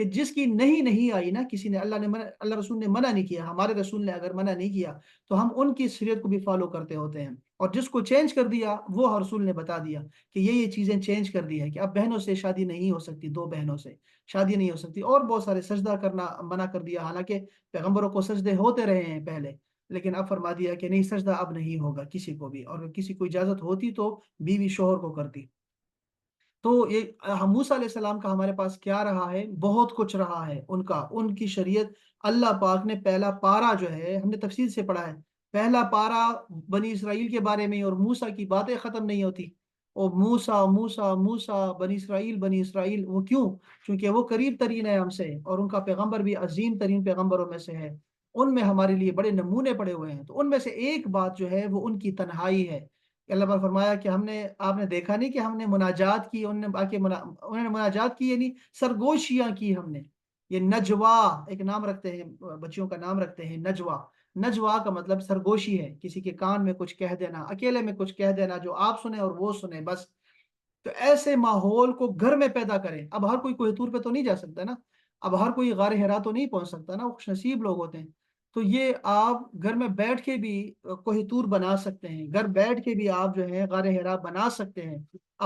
کہ جس کی نہیں آئی نا، کسی نے اللہ رسول نے منع نہیں کیا، ہمارے رسول نے اگر منع نہیں کیا تو ہم ان کی شریعت کو بھی فالو کرتے ہوتے ہیں، اور جس کو چینج کر دیا وہ رسول نے بتا دیا کہ یہ چیزیں چینج کر دی ہے، کہ اب بہنوں سے شادی نہیں ہو سکتی، دو بہنوں سے شادی نہیں ہو سکتی، اور بہت سارے سجدہ کرنا منع کر دیا، حالانکہ پیغمبروں کو سجدے ہوتے رہے ہیں پہلے، لیکن اب فرما دیا کہ نہیں، سجدہ اب نہیں ہوگا کسی کو بھی، اور کسی کو اجازت ہوتی تو بیوی شوہر کو کرتی۔ تو یہ موسیٰ علیہ السلام کا ہمارے پاس کیا رہا ہے؟ بہت کچھ رہا ہے ان کی شریعت۔ اللہ پاک نے پہلا پارا جو ہے، ہم نے تفصیل سے پڑھا ہے، پہلا پارا بنی اسرائیل کے بارے میں، اور موسیٰ کی باتیں ختم نہیں ہوتی، اور موسیٰ موسیٰ موسیٰ، بنی اسرائیل، وہ کیوں؟ کیونکہ وہ قریب ترین ہے ہم سے، اور ان کا پیغمبر بھی عظیم ترین پیغمبروں میں سے ہے، ان میں ہمارے لیے بڑے نمونے پڑے ہوئے ہیں۔ تو ان میں سے ایک بات جو ہے وہ ان کی تنہائی ہے، کہ اللہ پاک فرمایا کہ آپ نے دیکھا نہیں کہ ہم نے مناجات کی، انہوں نے مناجات کی، یعنی سرگوشیاں کی ہم نے۔ یہ نجوا ایک نام رکھتے ہیں، بچیوں کا نام رکھتے ہیں نجوا۔ نجوا کا مطلب سرگوشی ہے، کسی کے کان میں کچھ کہہ دینا، اکیلے میں کچھ کہہ دینا جو آپ سنیں اور وہ سنیں بس۔ تو ایسے ماحول کو گھر میں پیدا کریں۔ اب ہر کوئی کوہ طور پہ تو نہیں جا سکتا نا، اب ہر کوئی غار حرا تو نہیں پہنچ سکتا نا، وہ خوش نصیب لوگ ہوتے ہیں۔ تو یہ آپ گھر میں بیٹھ کے بھی کوہ طور بنا سکتے ہیں، گھر بیٹھ کے بھی آپ جو ہے غار حرا بنا سکتے ہیں،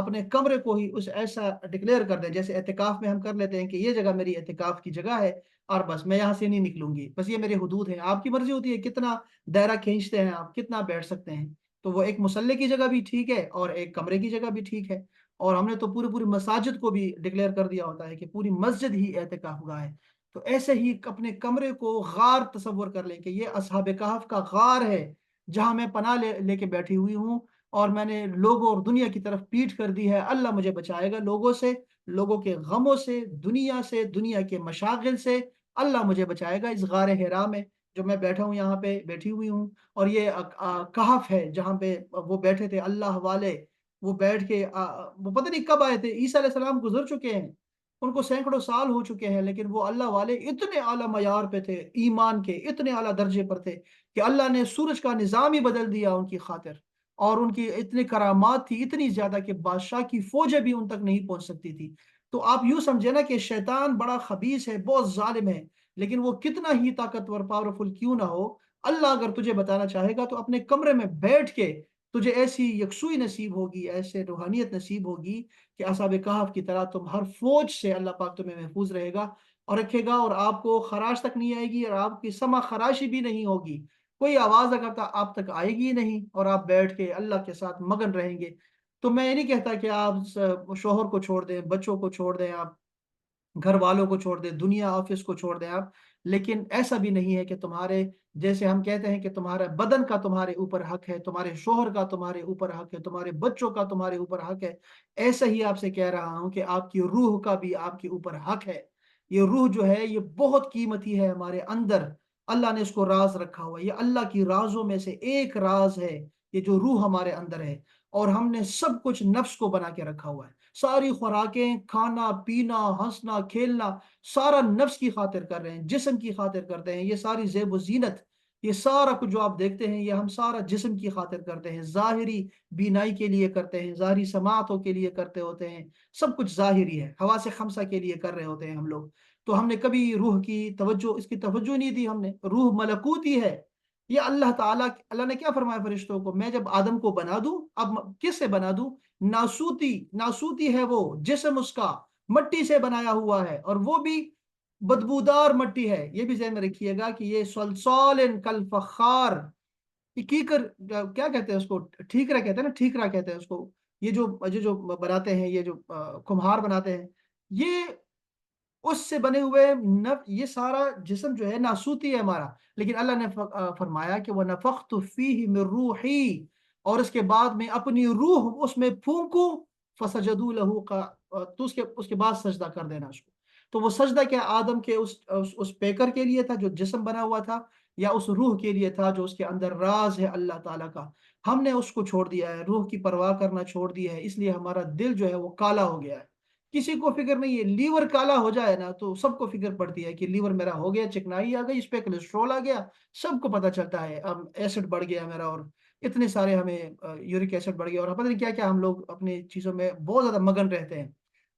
اپنے کمرے کو ہی اس ایسا ڈکلیئر کر دیں، جیسے اعتکاف میں ہم کر لیتے ہیں کہ یہ جگہ میری اعتکاف کی جگہ ہے، اور بس میں یہاں سے نہیں نکلوں گی، بس یہ میرے حدود ہیں۔ آپ کی مرضی ہوتی ہے کتنا دائرہ کھینچتے ہیں آپ، کتنا بیٹھ سکتے ہیں۔ تو وہ ایک مصلی کی جگہ بھی ٹھیک ہے، اور ایک کمرے کی جگہ بھی ٹھیک ہے، اور ہم نے تو پوری مساجد کو بھی ڈکلیئر کر دیا ہوتا ہے کہ پوری مسجد ہی اعتکاف گاہ ہے۔ تو ایسے ہی اپنے کمرے کو غار تصور کر لیں کہ یہ اصحاب کہف کا غار ہے، جہاں میں پناہ لے کے بیٹھی ہوئی ہوں، اور میں نے لوگوں اور دنیا کی طرف پیٹھ کر دی ہے۔ اللہ مجھے بچائے گا لوگوں سے، لوگوں کے غموں سے، دنیا کے مشاغل سے۔ اللہ مجھے بچائے گا اس غار حرا میں جو میں بیٹھا ہوں، یہاں پہ بیٹھی ہوئی ہوں، اور یہ کہف ہے جہاں پہ وہ بیٹھے تھے اللہ والے۔ وہ بیٹھ کے وہ پتہ نہیں کب آئے تھے، عیسیٰ علیہ السلام گزر چکے ہیں، ان کو سینکڑوں سال ہو چکے ہیں، لیکن وہ اللہ والے اتنے اعلیٰ معیار پہ تھے، ایمان کے اتنے اعلیٰ درجے پر تھے کہ اللہ نے سورج کا نظام ہی بدل دیا ان کی خاطر، اور ان کی اتنی کرامات تھی، اتنی زیادہ کہ بادشاہ کی فوجیں بھی ان تک نہیں پہنچ سکتی تھی۔ تو آپ یوں سمجھے نا کہ شیطان بڑا خبیث ہے، بہت ظالم ہے، لیکن وہ کتنا ہی طاقتور پاورفل کیوں نہ ہو، اللہ اگر تجھے بتانا چاہے گا تو اپنے کمرے میں بیٹھ کے تجھے ایسی یکسوئی نصیب ہوگی، ایسے روحانیت نصیب ہوگی کہ اصحاب کہف کی طرح تم ہر فوج سے اللہ پاک تمہیں محفوظ رہے گا اور رکھے گا، اور آپ کو خراش تک نہیں آئے گی، اور آپ کی سما خراشی بھی نہیں ہوگی، کوئی آواز اگر آپ تک آئے گی نہیں، اور آپ بیٹھ کے اللہ کے ساتھ مگن رہیں گے۔ تو میں یہ نہیں کہتا کہ آپ شوہر کو چھوڑ دیں، بچوں کو چھوڑ دیں، آپ گھر والوں کو چھوڑ دیں، دنیا آفس کو چھوڑ دیں آپ، لیکن ایسا بھی نہیں ہے کہ تمہارے، جیسے ہم کہتے ہیں کہ تمہارا بدن کا تمہارے اوپر حق ہے، تمہارے شوہر کا تمہارے اوپر حق ہے، تمہارے بچوں کا تمہارے اوپر حق ہے، ایسا ہی آپ سے کہہ رہا ہوں کہ آپ کی روح کا بھی آپ کے اوپر حق ہے۔ یہ روح جو ہے یہ بہت قیمتی ہے ہمارے اندر، اللہ نے اس کو راز رکھا ہوا ہے، یہ اللہ کی رازوں میں سے ایک راز ہے، یہ جو روح ہمارے اندر ہے، اور ہم نے سب کچھ نفس کو بنا کے رکھا ہوا ہے، ساری خوراکیں، کھانا پینا، ہنسنا کھیلنا، سارا نفس کی خاطر کر رہے ہیں، جسم کی خاطر کرتے ہیں، یہ ساری زیب و زینت، یہ سارا کچھ جو آپ دیکھتے ہیں یہ ہم سارا جسم کی خاطر کرتے ہیں، ظاہری بینائی کے لیے کرتے ہیں، ظاہری سماعتوں کے لیے کرتے ہوتے ہیں، سب کچھ ظاہری ہے، حواس خمسہ کے لیے کر رہے ہوتے ہیں ہم لوگ۔ تو ہم نے کبھی روح کی توجہ، اس کی توجہ نہیں دی، ہم نے روح ملکوتی ہے، یہ اللہ تعالیٰ، اللہ نے کیا فرمایا فرشتوں کو، میں جب آدم کو بنا دوں، اب کس سے بنا دوں؟ ناسوتی ہے وہ جسم، اس کا مٹی سے بنایا ہوا ہے، اور وہ بھی بدبودار مٹی ہے، یہ بھی ذہن میں رکھیے گا کہ یہ سلسال کالفخار، یہ کیکر کیا کہتے ہیں اس کو، ٹھیکرا کہتے ہیں نا، ٹھیکرا کہتے ہیں اس کو، یہ جو بناتے ہیں، یہ جو کمہار بناتے ہیں، یہ اس سے بنے ہوئے یہ سارا جسم جو ہے ناسوتی ہے ہمارا، لیکن اللہ نے فرمایا کہ وَنَفَخْتُ فِيهِ مِن رُوحِي، اور اس کے بعد میں اپنی روح اس میں پھونکوں، فَسَجَدُوا لَهُ، تو اس کے بعد سجدہ کر دینا اس کو۔ تو وہ سجدہ کیا آدم کے اس پیکر کے لیے تھا جو جسم بنا ہوا تھا، یا اس روح کے لیے تھا جو اس کے اندر راز ہے اللہ تعالیٰ کا؟ ہم نے اس کو چھوڑ دیا ہے، روح کی پرواہ کرنا چھوڑ دیا ہے، اس لیے ہمارا دل جو ہے وہ کالا ہو گیا ہے۔ کسی کو فکر نہیں ہے، لیور کالا ہو جائے نا تو سب کو فکر پڑتی ہے کہ لیور میرا ہو گیا، چکنائی آ گئی، اس پہ کولیسٹرول آ گیا، سب کو پتہ چلتا ہے، اب ایسڈ بڑھ گیا میرا، اور اتنے سارے ہمیں یورک ایسڈ بڑھ گیا، اور پتہ نہیں کیا کیا، ہم لوگ اپنی چیزوں میں بہت زیادہ مگن رہتے ہیں۔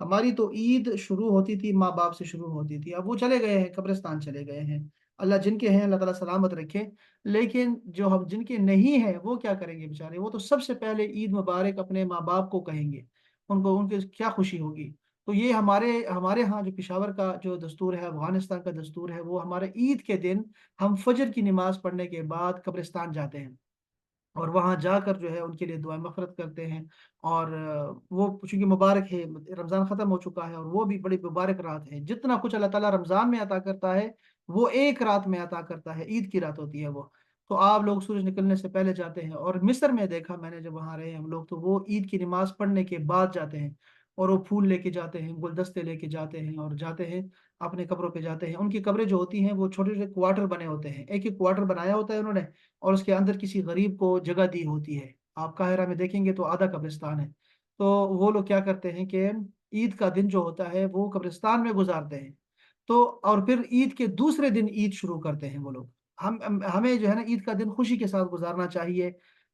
ہماری تو عید شروع ہوتی تھی ماں باپ سے شروع ہوتی تھی، اب وہ چلے گئے ہیں، قبرستان چلے گئے ہیں، اللہ جن کے ہیں اللہ تعالیٰ سلامت رکھے۔ لیکن جو ہم جن کے نہیں ہیں وہ کیا کریں گے بیچارے؟ وہ تو سب سے پہلے عید مبارک اپنے ماں باپ کو کہیں گے، ان کو ان کے کیا خوشی ہوگی۔ تو یہ ہمارے ہمارے ہاں جو پشاور کا جو دستور ہے، افغانستان کا دستور ہے، وہ ہمارے عید کے دن ہم فجر کی نماز پڑھنے کے بعد قبرستان جاتے ہیں، اور وہاں جا کر جو ہے ان کے لیے دعائیں مغفرت کرتے ہیں۔ اور وہ چونکہ مبارک ہے، رمضان ختم ہو چکا ہے، اور وہ بھی بڑی مبارک رات ہے، جتنا کچھ اللہ تعالیٰ رمضان میں عطا کرتا ہے وہ ایک رات میں عطا کرتا ہے، عید کی رات ہوتی ہے وہ۔ تو آپ لوگ سورج نکلنے سے پہلے جاتے ہیں، اور مصر میں دیکھا میں نے جب وہاں رہے ہم لوگ، تو وہ عید کی نماز پڑھنے کے بعد جاتے ہیں، اور وہ پھول لے کے جاتے ہیں، گلدستے لے کے جاتے ہیں، اور جاتے ہیں اپنے قبروں پہ جاتے ہیں۔ ان کی قبریں جو ہوتی ہیں وہ چھوٹے چھوٹے کوارٹر بنے ہوتے ہیں، ایک ایک کوارٹر بنایا ہوتا ہے انہوں نے، اور اس کے اندر کسی غریب کو جگہ دی ہوتی ہے۔ آپ قاہرہ میں دیکھیں گے تو آدھا قبرستان ہے۔ تو وہ لوگ کیا کرتے ہیں کہ عید کا دن جو ہوتا ہے وہ قبرستان میں گزارتے ہیں، تو اور پھر عید کے دوسرے دن عید شروع کرتے ہیں وہ لوگ۔ ہمیں جو ہے نا عید کا دن خوشی کے ساتھ گزارنا چاہیے۔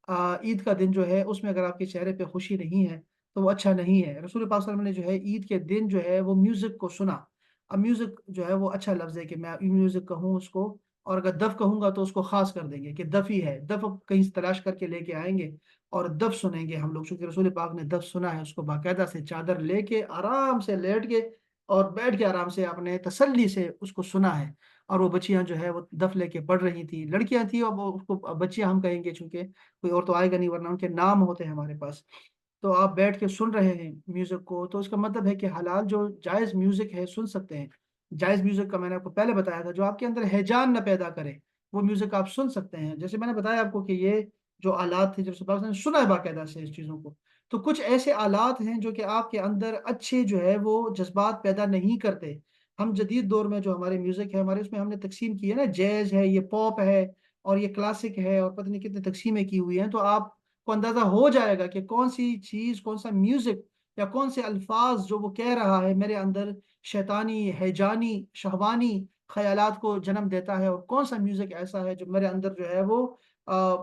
عید کا دن جو ہے اس میں اگر آپ کے چہرے پہ خوشی نہیں ہے تو وہ اچھا نہیں ہے۔ رسول پاک صلی اللہ علیہ وسلم نے جو ہے عید کے دن جو ہے وہ میوزک کو سنا۔ اب میوزک جو ہے وہ اچھا لفظ ہے کہ میں میوزک کہوں اس کو، اور اگر دف کہوں گا تو اس کو خاص کر دیں گے کہ دف ہی ہے، دف کہیں سے تلاش کر کے لے کے آئیں گے اور دف سنیں گے ہم لوگ، چونکہ رسول پاک نے دف سنا ہے، اس کو باقاعدہ سے چادر لے کے آرام سے لیٹ کے اور بیٹھ کے آرام سے اپنے تسلی سے اس کو سنا ہے۔ اور وہ بچیاں جو ہے وہ دف لے کے پڑھ رہی تھی، لڑکیاں تھیں، اور وہ اس کو بچیاں ہم کہیں گے چونکہ کوئی اور تو آئے گا نہیں ورنہ ان کے نام ہوتے ہیں ہمارے پاس۔ تو آپ بیٹھ کے سن رہے ہیں میوزک کو، تو اس کا مطلب ہے کہ حلال جو جائز میوزک ہے سن سکتے ہیں۔ جائز میوزک کا میں نے آپ کو پہلے بتایا تھا، جو آپ کے اندر ہیجان نہ پیدا کرے وہ میوزک آپ سن سکتے ہیں۔ جیسے میں نے بتایا آپ کو کہ یہ جو آلات تھے، جب سے نے سنا ہے باقاعدہ سے اس چیزوں کو، تو کچھ ایسے آلات ہیں جو کہ آپ کے اندر اچھے جو ہے وہ جذبات پیدا نہیں کرتے۔ ہم جدید دور میں جو ہمارے میوزک ہے ہمارے، اس میں ہم نے تقسیم کی ہے نا، جیز ہے، یہ پاپ ہے، اور یہ کلاسک ہے، اور پتہ نہیں کتنے تقسیمیں کی ہوئی ہیں، تو آپ کو اندازہ ہو جائے گا کہ کون سی چیز، کون سا میوزک یا کون سے الفاظ جو وہ کہہ رہا ہے میرے اندر شیطانی، ہیجانی، شہوانی خیالات کو جنم دیتا ہے، اور کون سا میوزک ایسا ہے جو میرے اندر جو ہے وہ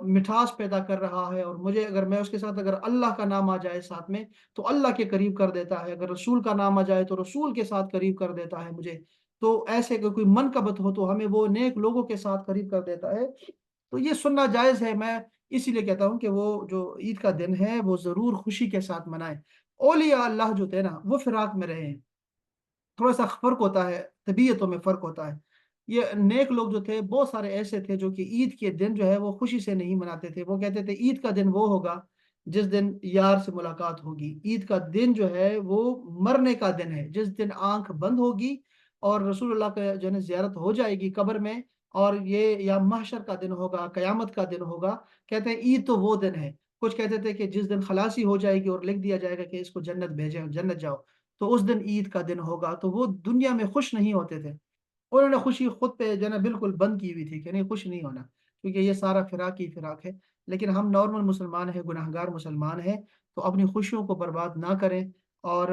مٹھاس پیدا کر رہا ہے، اور مجھے اگر میں اس کے ساتھ اگر اللہ کا نام آ جائے ساتھ میں تو اللہ کے قریب کر دیتا ہے، اگر رسول کا نام آ جائے تو رسول کے ساتھ قریب کر دیتا ہے مجھے، تو ایسے کہ کوئی منقبت ہو تو ہمیں وہ نیک لوگوں کے ساتھ قریب کر دیتا ہے۔ تو یہ سننا جائز ہے، میں اسی لیے کہتا ہوں کہ وہ جو عید کا دن ہے وہ ضرور خوشی کے ساتھ منائیں۔ اولیاء اللہ جو تھے نا وہ فراق میں رہے ہیں، تھوڑا سا فرق ہوتا ہے، طبیعتوں میں فرق ہوتا ہے۔ یہ نیک لوگ جو تھے بہت سارے ایسے تھے جو کہ عید کے دن جو ہے وہ خوشی سے نہیں مناتے تھے، وہ کہتے تھے عید کا دن وہ ہوگا جس دن یار سے ملاقات ہوگی، عید کا دن جو ہے وہ مرنے کا دن ہے، جس دن آنکھ بند ہوگی اور رسول اللہ کا جو ہے زیارت ہو جائے گی قبر میں، اور یہ یا محشر کا دن ہوگا، قیامت کا دن ہوگا۔ کہتے ہیں عید تو وہ دن ہے۔ کچھ کہتے تھے کہ جس دن خلاصی ہو جائے گی اور لکھ دیا جائے گا کہ اس کو جنت بھیجیں، جنت جاؤ، تو اس دن عید کا دن ہوگا، تو وہ دنیا میں خوش نہیں ہوتے تھے۔ انہوں نے خوشی خود پہ جو ہے نا بالکل بند کی ہوئی تھی کہ نہیں، خوش نہیں ہونا، کیونکہ یہ سارا فراق ہی فراق ہے۔ لیکن ہم نارمل مسلمان ہیں، گناہ گار مسلمان ہیں، تو اپنی خوشیوں کو برباد نہ کریں، اور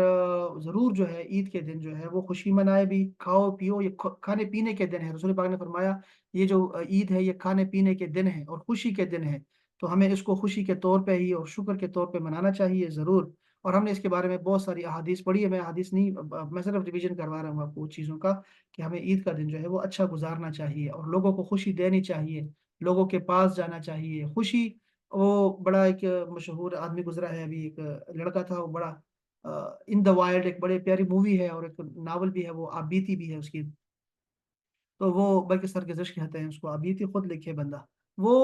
ضرور جو ہے عید کے دن جو ہے وہ خوشی منائے بھی، کھاؤ پیو، یہ کھانے پینے کے دن ہے، رسول پاک نے فرمایا یہ جو عید ہے یہ کھانے پینے کے دن ہے اور خوشی کے دن ہے، تو ہمیں اس کو خوشی کے طور پہ ہی اور شکر کے طور پہ منانا چاہیے ضرور۔ اور ہم نے اس کے بارے میں بہت ساری احادیث پڑھی ہے، میں احادیث نہیں، میں صرف ریویژن کروا رہا ہوں آپ کو چیزوں کا، کہ ہمیں عید کا دن جو ہے وہ اچھا گزارنا چاہیے اور لوگوں کو خوشی دینی چاہیے، لوگوں کے پاس جانا چاہیے۔ خوشی، وہ بڑا ایک مشہور آدمی گزرا ہے ابھی، ایک لڑکا تھا، وہ بڑا ان دا وائلڈ، ایک بڑے پیاری مووی ہے اور ایک ناول بھی ہے، وہ آپ بیتی بھی ہے اس کی، تو وہ بلکہ سرگزشت کہتے ہیں اس کو، ابیتی خود لکھے بندہ وہ،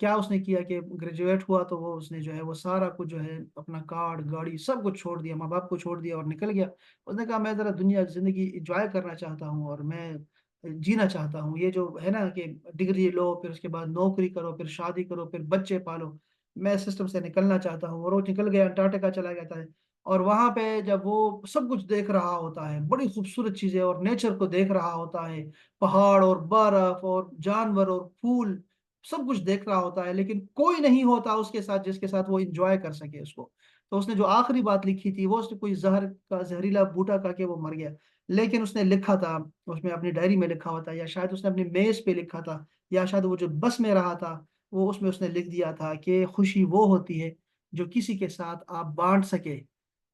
کیا اس نے کیا کہ گریجویٹ ہوا تو وہ اس نے جو ہے وہ سارا کچھ جو ہے اپنا کارڈ گاڑی سب کچھ چھوڑ دیا، ماں باپ کو چھوڑ دیا اور نکل گیا۔ اس نے کہا میں ذرا دنیا زندگی انجوائے کرنا چاہتا ہوں اور میں جینا چاہتا ہوں، یہ جو ہے نا کہ ڈگری لو پھر اس کے بعد نوکری کرو پھر شادی کرو پھر بچے پالو، میں سسٹم سے نکلنا چاہتا ہوں، اور وہ نکل گیا، انٹارکٹیکا چلا گیا تھا۔ اور وہاں پہ جب وہ سب کچھ دیکھ رہا ہوتا ہے، بڑی خوبصورت چیزیں اور نیچر کو دیکھ رہا ہوتا ہے، پہاڑ اور برف اور جانور اور پھول، سب کچھ دیکھ رہا ہوتا ہے، لیکن کوئی نہیں ہوتا اس کے ساتھ جس کے ساتھ وہ انجوائے کر سکے اس کو۔ تو اس نے جو آخری بات لکھی تھی وہ اس نے کوئی زہر کا زہریلا بوٹا کھا کے وہ مر گیا، لیکن اس نے لکھا تھا، اس میں اپنی ڈائری میں لکھا ہوا تھا، یا شاید اس نے اپنی میز پہ لکھا تھا، یا شاید وہ جو بس میں رہا تھا وہ اس میں اس نے لکھ دیا تھا کہ خوشی وہ ہوتی ہے جو کسی کے ساتھ آپ بانٹ سکے،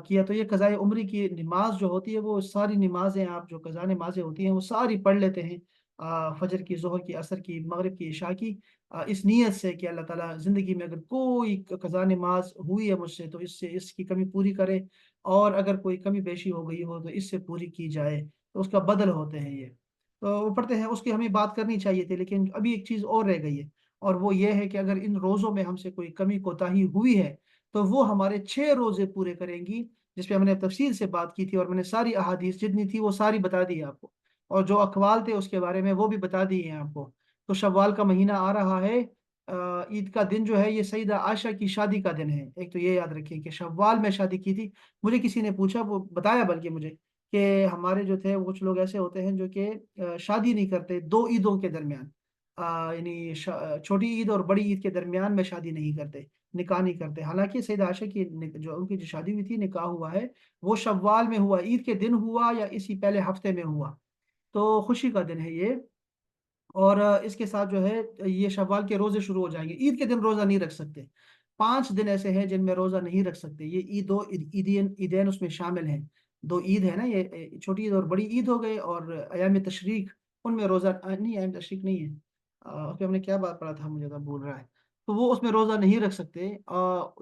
کیا. تو یہ قضائے عمری کی نماز جو ہوتی ہے وہ ساری نمازیں، آپ جو قضا نمازیں ہوتی ہیں وہ ساری پڑھ لیتے ہیں، فجر کی، ظہر کی، عصر کی، مغرب کی، عشاء کی، اس نیت سے کہ اللہ تعالیٰ زندگی میں اگر کوئی قضا نماز ہوئی ہے مجھ سے تو اس سے اس کی کمی پوری کرے، اور اگر کوئی کمی بیشی ہو گئی ہو تو اس سے پوری کی جائے. تو اس کا بدل ہوتے ہیں یہ. تو وہ پڑھتے ہیں، اس کی ہمیں بات کرنی چاہیے تھی، لیکن ابھی ایک چیز اور رہ گئی ہے، اور وہ یہ ہے کہ اگر ان روزوں میں ہم سے کوئی کمی کوتاہی ہوئی ہے تو وہ ہمارے 6 روزے پورے کریں گی، جس پہ ہم نے تفصیل سے بات کی تھی، اور میں نے ساری احادیث جتنی تھی وہ ساری بتا دی آپ کو، اور جو اقوال تھے اس کے بارے میں وہ بھی بتا دیے ہیں آپ کو. تو شوال کا مہینہ آ رہا ہے، عید کا دن جو ہے یہ سیدہ عائشہ کی شادی کا دن ہے. ایک تو یہ یاد رکھیے کہ شوال میں شادی کی تھی. مجھے کسی نے پوچھا، وہ بتایا بلکہ مجھے، کہ ہمارے جو تھے کچھ لوگ ایسے ہوتے ہیں جو کہ شادی نہیں کرتے 2 عیدوں کے درمیان، یعنی چھوٹی عید اور بڑی عید کے درمیان میں شادی نہیں کرتے، نکاح نہیں کرتے. حالانکہ سیدہ عائشہ کی جو ان کی جو شادی ہوئی تھی، نکاح ہوا ہے، وہ شوال میں ہوا، عید کے دن ہوا یا اسی پہلے ہفتے میں ہوا. تو خوشی کا دن ہے یہ. اور اس کے ساتھ جو ہے یہ شوال کے روزے شروع ہو جائیں گے. عید کے دن روزہ نہیں رکھ سکتے. 5 دن ایسے ہیں جن میں روزہ نہیں رکھ سکتے. یہ عیدین اس میں شامل ہیں. 2 عید ہے نا، یہ چھوٹی عید اور بڑی عید ہو گئے، اور ایام تشریق ان میں روزہ نہیں، ایام تشریق نہیں ہے. اس پہ ہم نے کیا بات پڑھا تھا، مجھے تو بھول رہا ہے. تو وہ اس میں روزہ نہیں رکھ سکتے.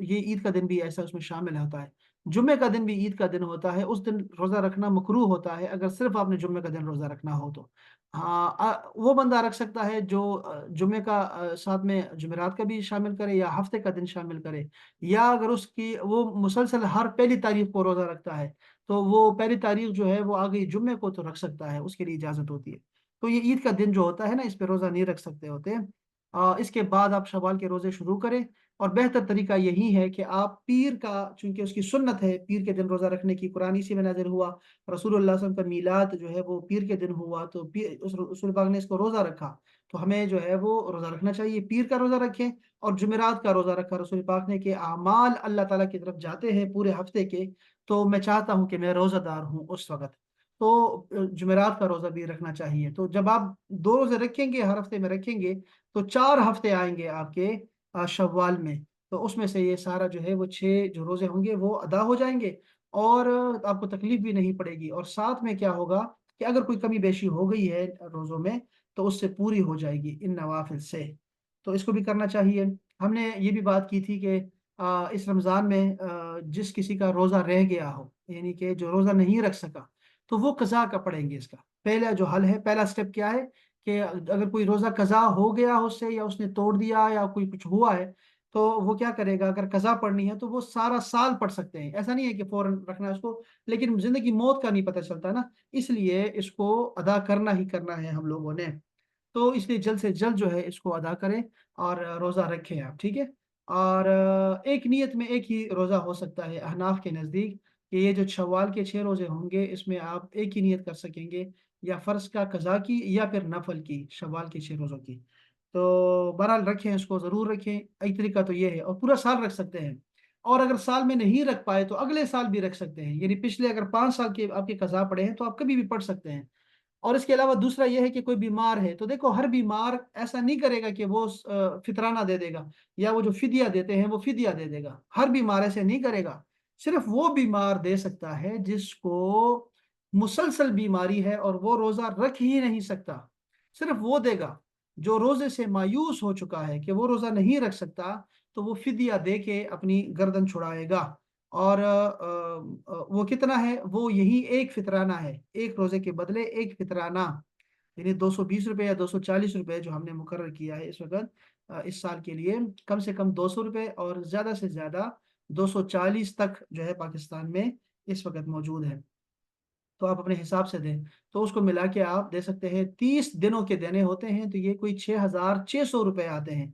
یہ عید کا دن بھی ایسا اس میں شامل ہوتا ہے. جمعے کا دن بھی عید کا دن ہوتا ہے، اس دن روزہ رکھنا مکروہ ہوتا ہے اگر صرف آپ نے جمعے کا دن روزہ رکھنا ہو تو. ہاں، وہ بندہ رکھ سکتا ہے جو جمعے کا ساتھ میں جمعرات کا بھی شامل کرے، یا ہفتے کا دن شامل کرے، یا اگر اس کی وہ مسلسل ہر پہلی تاریخ کو روزہ رکھتا ہے تو وہ پہلی تاریخ جو ہے وہ آ گئی جمعے کو تو رکھ سکتا ہے، اس کے لیے اجازت ہوتی ہے. تو یہ عید کا دن جو ہوتا ہے نا، اس پہ روزہ نہیں رکھ سکتے ہوتے. اس کے بعد آپ شوال کے روزے شروع کریں. اور بہتر طریقہ یہی ہے کہ آپ پیر کا، چونکہ اس کی سنت ہے پیر کے دن روزہ رکھنے کی، قرآن اسی میں نازل ہوا، رسول اللہ صلی اللہ علیہ وسلم کا میلاد جو ہے وہ پیر کے دن ہوا، تو اس رسول پاک نے اس کو روزہ رکھا، تو ہمیں جو ہے وہ روزہ رکھنا چاہیے. پیر کا روزہ رکھیں، اور جمعرات کا روزہ رکھا رسول پاک نے، کہ اعمال اللہ تعالیٰ کی طرف جاتے ہیں پورے ہفتے کے، تو میں چاہتا ہوں کہ میں روزہ دار ہوں اس وقت. تو جمعرات کا روزہ بھی رکھنا چاہیے. تو جب آپ 2 روزے رکھیں گے، ہر ہفتے میں رکھیں گے، تو 4 ہفتے آئیں گے آپ کے شوال میں. تو اس میں سے یہ سارا جو ہے وہ 6 جو روزے ہوں گے وہ ادا ہو جائیں گے، اور آپ کو تکلیف بھی نہیں پڑے گی. اور ساتھ میں کیا ہوگا کہ اگر کوئی کمی بیشی ہو گئی ہے روزوں میں تو اس سے پوری ہو جائے گی ان نوافل سے. تو اس کو بھی کرنا چاہیے. ہم نے یہ بھی بات کی تھی کہ اس رمضان میں جس کسی کا روزہ رہ گیا ہو، یعنی کہ جو روزہ نہیں رکھ سکا، تو وہ قضا کا پڑیں گے. اس کا پہلا جو حل ہے، پہلا سٹیپ کیا ہے کہ اگر کوئی روزہ قضا ہو گیا اس سے، یا اس نے توڑ دیا، یا کوئی کچھ ہوا ہے، تو وہ کیا کرے گا. اگر قضا پڑھنی ہے تو وہ سارا سال پڑھ سکتے ہیں. ایسا نہیں ہے کہ فوراً رکھنا ہے اس کو، لیکن زندگی موت کا نہیں پتہ چلتا نا، اس لیے اس کو ادا کرنا ہی کرنا ہے ہم لوگوں نے. تو اس لیے جلد سے جلد جو ہے اس کو ادا کریں اور روزہ رکھیں آپ، ٹھیک ہے. اور ایک نیت میں ایک ہی روزہ ہو سکتا ہے احناف کے نزدیک، کہ یہ جو شوال کے 6 روزے ہوں گے اس میں آپ ایک ہی نیت کر سکیں گے، یا فرض کا قضا کی، یا پھر نفل کی، شوال کے 6 روزوں کی. تو بہرحال رکھیں، اس کو ضرور رکھیں. ایک طریقہ تو یہ ہے، اور پورا سال رکھ سکتے ہیں. اور اگر سال میں نہیں رکھ پائے تو اگلے سال بھی رکھ سکتے ہیں، یعنی پچھلے اگر 5 سال کے آپ کے قضا پڑے ہیں تو آپ کبھی بھی پڑھ سکتے ہیں. اور اس کے علاوہ دوسرا یہ ہے کہ کوئی بیمار ہے تو دیکھو، ہر بیمار ایسا نہیں کرے گا کہ وہ فطرانہ دے دے گا، یا وہ جو فدیہ دیتے ہیں وہ فدیہ دے دے گا. ہر بیمار ایسے نہیں کرے گا. صرف وہ بیمار دے سکتا ہے جس کو مسلسل بیماری ہے اور وہ روزہ رکھ ہی نہیں سکتا، صرف وہ دے گا. جو روزے سے مایوس ہو چکا ہے کہ وہ روزہ نہیں رکھ سکتا، تو وہ فدیہ دے کے اپنی گردن چھڑائے گا. اور وہ کتنا ہے، وہ یہی ایک فطرانہ ہے، ایک روزے کے بدلے ایک فطرانہ، یعنی 220 روپے یا 240 روپے جو ہم نے مقرر کیا ہے اس وقت، اس سال کے لیے کم سے کم 200 روپے، اور زیادہ سے زیادہ 240 تک جو ہے پاکستان میں اس وقت موجود ہے. تو آپ اپنے حساب سے دیں، تو اس کو ملا کے آپ دے سکتے ہیں. 30 دنوں کے دینے ہوتے ہیں تو یہ کوئی 6,600 روپے آتے ہیں.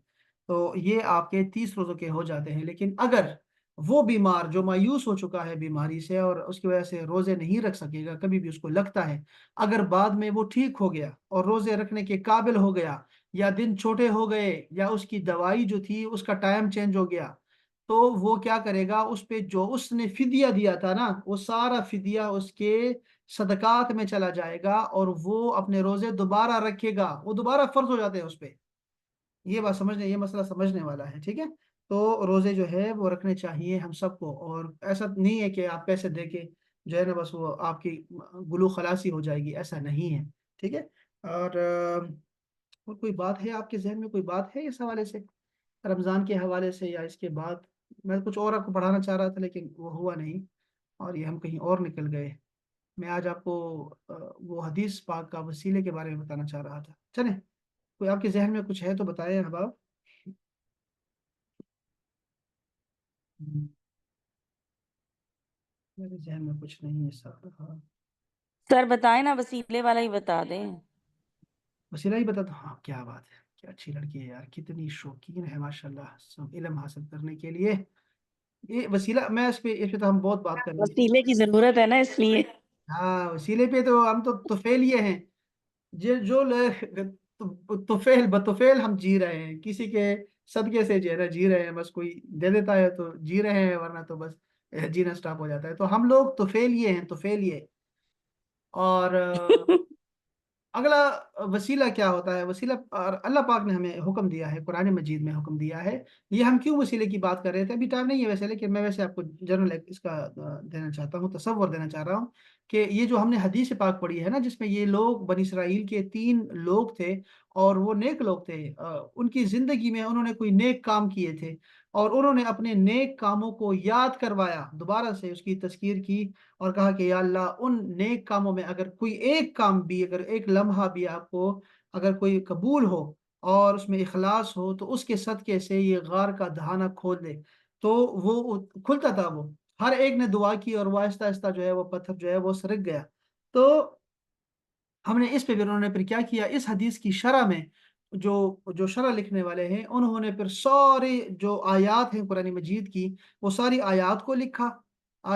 تو یہ آپ کے 30 روزوں کے ہو جاتے ہیں. لیکن اگر وہ بیمار جو مایوس ہو چکا ہے بیماری سے، اور اس کی وجہ سے روزے نہیں رکھ سکے گا، کبھی بھی اس کو لگتا ہے، اگر بعد میں وہ ٹھیک ہو گیا اور روزے رکھنے کے قابل ہو گیا، یا دن چھوٹے ہو گئے، یا اس کی دوائی جو تھی اس کا ٹائم چینج ہو گیا، تو وہ کیا کرے گا، اس پہ جو اس نے فدیہ دیا تھا نا، وہ سارا فدیہ اس کے صدقات میں چلا جائے گا، اور وہ اپنے روزے دوبارہ رکھے گا، وہ دوبارہ فرض ہو جاتے ہیں اس پہ. یہ بات سمجھنے، یہ مسئلہ سمجھنے والا ہے، ٹھیک ہے. تو روزے جو ہے وہ رکھنے چاہیے ہم سب کو، اور ایسا نہیں ہے کہ آپ پیسے دے کے جو ہے نا بس وہ آپ کی گلو خلاصی ہو جائے گی، ایسا نہیں ہے، ٹھیک ہے۔ اور کوئی بات ہے آپ کے ذہن میں، کوئی بات ہے اس حوالے سے، رمضان کے حوالے سے یا اس کے بعد؟ میں کچھ اور آپ کو پڑھانا چاہ رہا تھا لیکن وہ ہوا نہیں، اور یہ ہم کہیں اور نکل گئے۔ میں آج آپ کو وہ حدیث پاک کا وسیلے کے بارے میں بتانا چاہ رہا تھا، چلیں کوئی آپ کے ذہن میں کچھ ہے تو بتائیں احباب۔ ہم، میرے ذہن میں کچھ نہیں ہے سر، ہاں سر بتائیں نا، وسیلے والا ہی بتا دیں۔ وسیلہ ہی بتا دو، ہاں کیا بات ہے، کیا اچھی لڑکی ہے یار، کتنی شوقین ہے ماشاءاللہ سب علم حاصل کرنے کے لیے۔ یہ وسیلہ، میں اس پہ تو ہم بہت بات کریں گے۔ وسیلے کی ضرورت ہے نا، اس لیے۔ ہاں وسیلے پہ تو ہم تو طفیلیے ہیں، جو طفیل بطفیل ہم جی رہے ہیں، کسی کے صدقے سے جو ہے نا جی رہے ہیں، بس کوئی دے دیتا ہے تو جی رہے ہیں، ورنہ تو بس جینا سٹاپ ہو جاتا ہے، تو ہم لوگ طفیلیے ہیں، طفیلیے۔ اور اگلا وسیلہ کیا ہوتا ہے؟ وسیلہ اور اللہ پاک نے ہمیں حکم دیا ہے، قرآن مجید میں حکم دیا ہے۔ یہ ہم کیوں وسیلے کی بات کر رہے تھے، ابھی ٹائم نہیں ہے ویسے، لیکن میں ویسے آپ کو جنرل اس کا دینا چاہتا ہوں، تصور دینا چاہ رہا ہوں کہ یہ جو ہم نے حدیث پاک پڑھی ہے نا، جس میں یہ لوگ بنی اسرائیل کے 3 لوگ تھے، اور وہ نیک لوگ تھے، ان کی زندگی میں انہوں نے کوئی نیک کام کیے تھے، اور انہوں نے اپنے نیک کاموں کو یاد کروایا، دوبارہ سے اس کی تذکیر کی، اور کہا کہ یا اللہ ان نیک کاموں میں اگر کوئی ایک کام بھی، اگر ایک لمحہ بھی آپ کو اگر کوئی قبول ہو اور اس میں اخلاص ہو، تو اس کے صدقے سے یہ غار کا دہانہ کھول دے۔ تو وہ کھلتا تھا، وہ ہر ایک نے دعا کی، اور وہ آہستہ آہستہ جو ہے وہ پتھر جو ہے وہ سرک گیا۔ تو ہم نے اس پہ بھی، انہوں نے پھر کیا کیا، اس حدیث کی شرح میں جو جو شرح لکھنے والے ہیں، انہوں نے پھر سارے جو آیات ہیں قرآن مجید کی، وہ ساری آیات کو لکھا،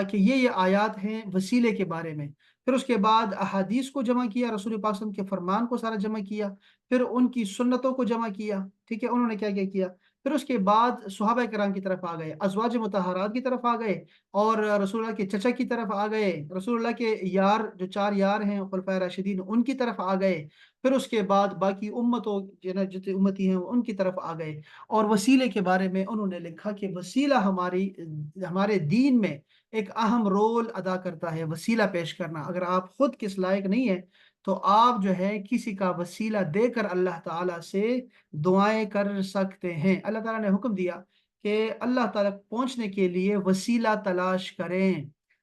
کہ یہ آیات ہیں وسیلے کے بارے میں۔ پھر اس کے بعد احادیث کو جمع کیا، رسول پاک صلی اللہ علیہ وسلم کے فرمان کو سارا جمع کیا، پھر ان کی سنتوں کو جمع کیا، ٹھیک ہے، انہوں نے کیا کیا کیا، پھر اس کے بعد صحابہ کرام کی طرف آ گئے، ازواج مطہرات کی طرف آ گئے، اور رسول اللہ کے چچا کی طرف آ گئے، رسول اللہ کے یار جو 4 یار ہیں خلفائے راشدین، ان کی طرف آ گئے، پھر اس کے بعد باقی امتوں جتنے امتی ہیں ان کی طرف آ گئے، اور وسیلے کے بارے میں انہوں نے لکھا کہ وسیلہ ہمارے دین میں ایک اہم رول ادا کرتا ہے، وسیلہ پیش کرنا۔ اگر آپ خود کس لائق نہیں ہے تو آپ جو ہے کسی کا وسیلہ دے کر اللہ تعالیٰ سے دعائیں کر سکتے ہیں۔ اللہ تعالیٰ نے حکم دیا کہ اللہ تعالیٰ پہنچنے کے لیے وسیلہ تلاش کریں۔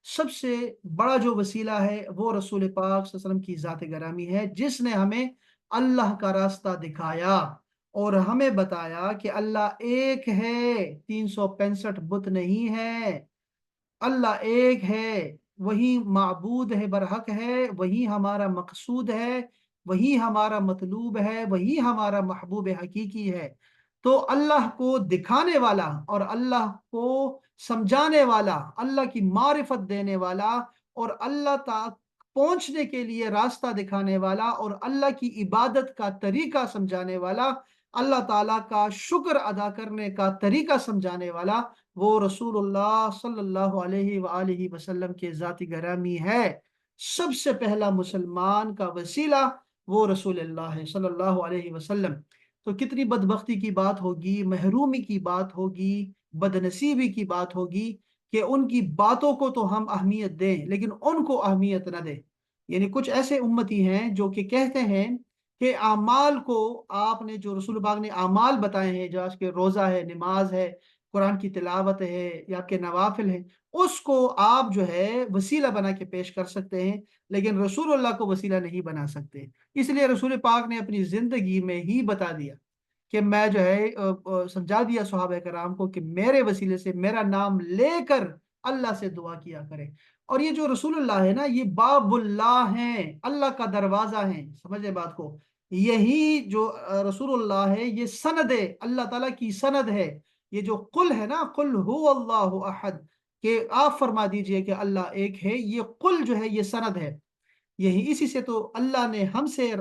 سب سے بڑا جو وسیلہ ہے وہ رسول پاک صلی اللہ علیہ وسلم کی ذات گرامی ہے، جس نے ہمیں اللہ کا راستہ دکھایا اور ہمیں بتایا کہ اللہ ایک ہے، 365 بت نہیں ہے، اللہ ایک ہے، وہی معبود ہے، برحق ہے، وہی ہمارا مقصود ہے، وہی ہمارا مطلوب ہے، وہی ہمارا محبوب حقیقی ہے۔ تو اللہ کو دکھانے والا اور اللہ کو سمجھانے والا، اللہ کی معرفت دینے والا، اور اللہ تک پہنچنے کے لیے راستہ دکھانے والا، اور اللہ کی عبادت کا طریقہ سمجھانے والا، اللہ تعالیٰ کا شکر ادا کرنے کا طریقہ سمجھانے والا، وہ رسول اللہ صلی اللہ علیہ وآلہ وسلم کے ذاتی گرامی ہے۔ سب سے پہلا مسلمان کا وسیلہ وہ رسول اللہ ہے صلی اللہ علیہ وسلم۔ تو کتنی بدبختی کی بات ہوگی، محرومی کی بات ہوگی، بدنصیبی کی بات ہوگی کہ ان کی باتوں کو تو ہم اہمیت دیں لیکن ان کو اہمیت نہ دیں۔ یعنی کچھ ایسے امتی ہیں جو کہ کہتے ہیں کہ اعمال کو، آپ نے جو رسول پاک نے اعمال بتائے ہیں، جو آج کے روزہ ہے، نماز ہے، قرآن کی تلاوت ہے، یا آپ کے نوافل ہیں، اس کو آپ جو ہے وسیلہ بنا کے پیش کر سکتے ہیں، لیکن رسول اللہ کو وسیلہ نہیں بنا سکتے۔ اس لیے رسول پاک نے اپنی زندگی میں ہی بتا دیا کہ میں جو ہے سمجھا دیا صحابہ کرام کو کہ میرے وسیلے سے میرا نام لے کر اللہ سے دعا کیا کرے۔ اور یہ جو رسول اللہ ہے نا، یہ باب اللہ ہیں، اللہ کا دروازہ ہیں، سمجھے بات کو۔ یہی جو رسول اللہ ہے یہ سند ہے، اللہ تعالیٰ کی سند ہے۔ یہ جو قل ہے نا، قل هو اللہ احد، کہ آپ فرما دیجئے کہ اللہ ایک ہے، یہ قل جو ہے یہ سند ہے۔ یہی اسی سے تو اللہ نے ہم سے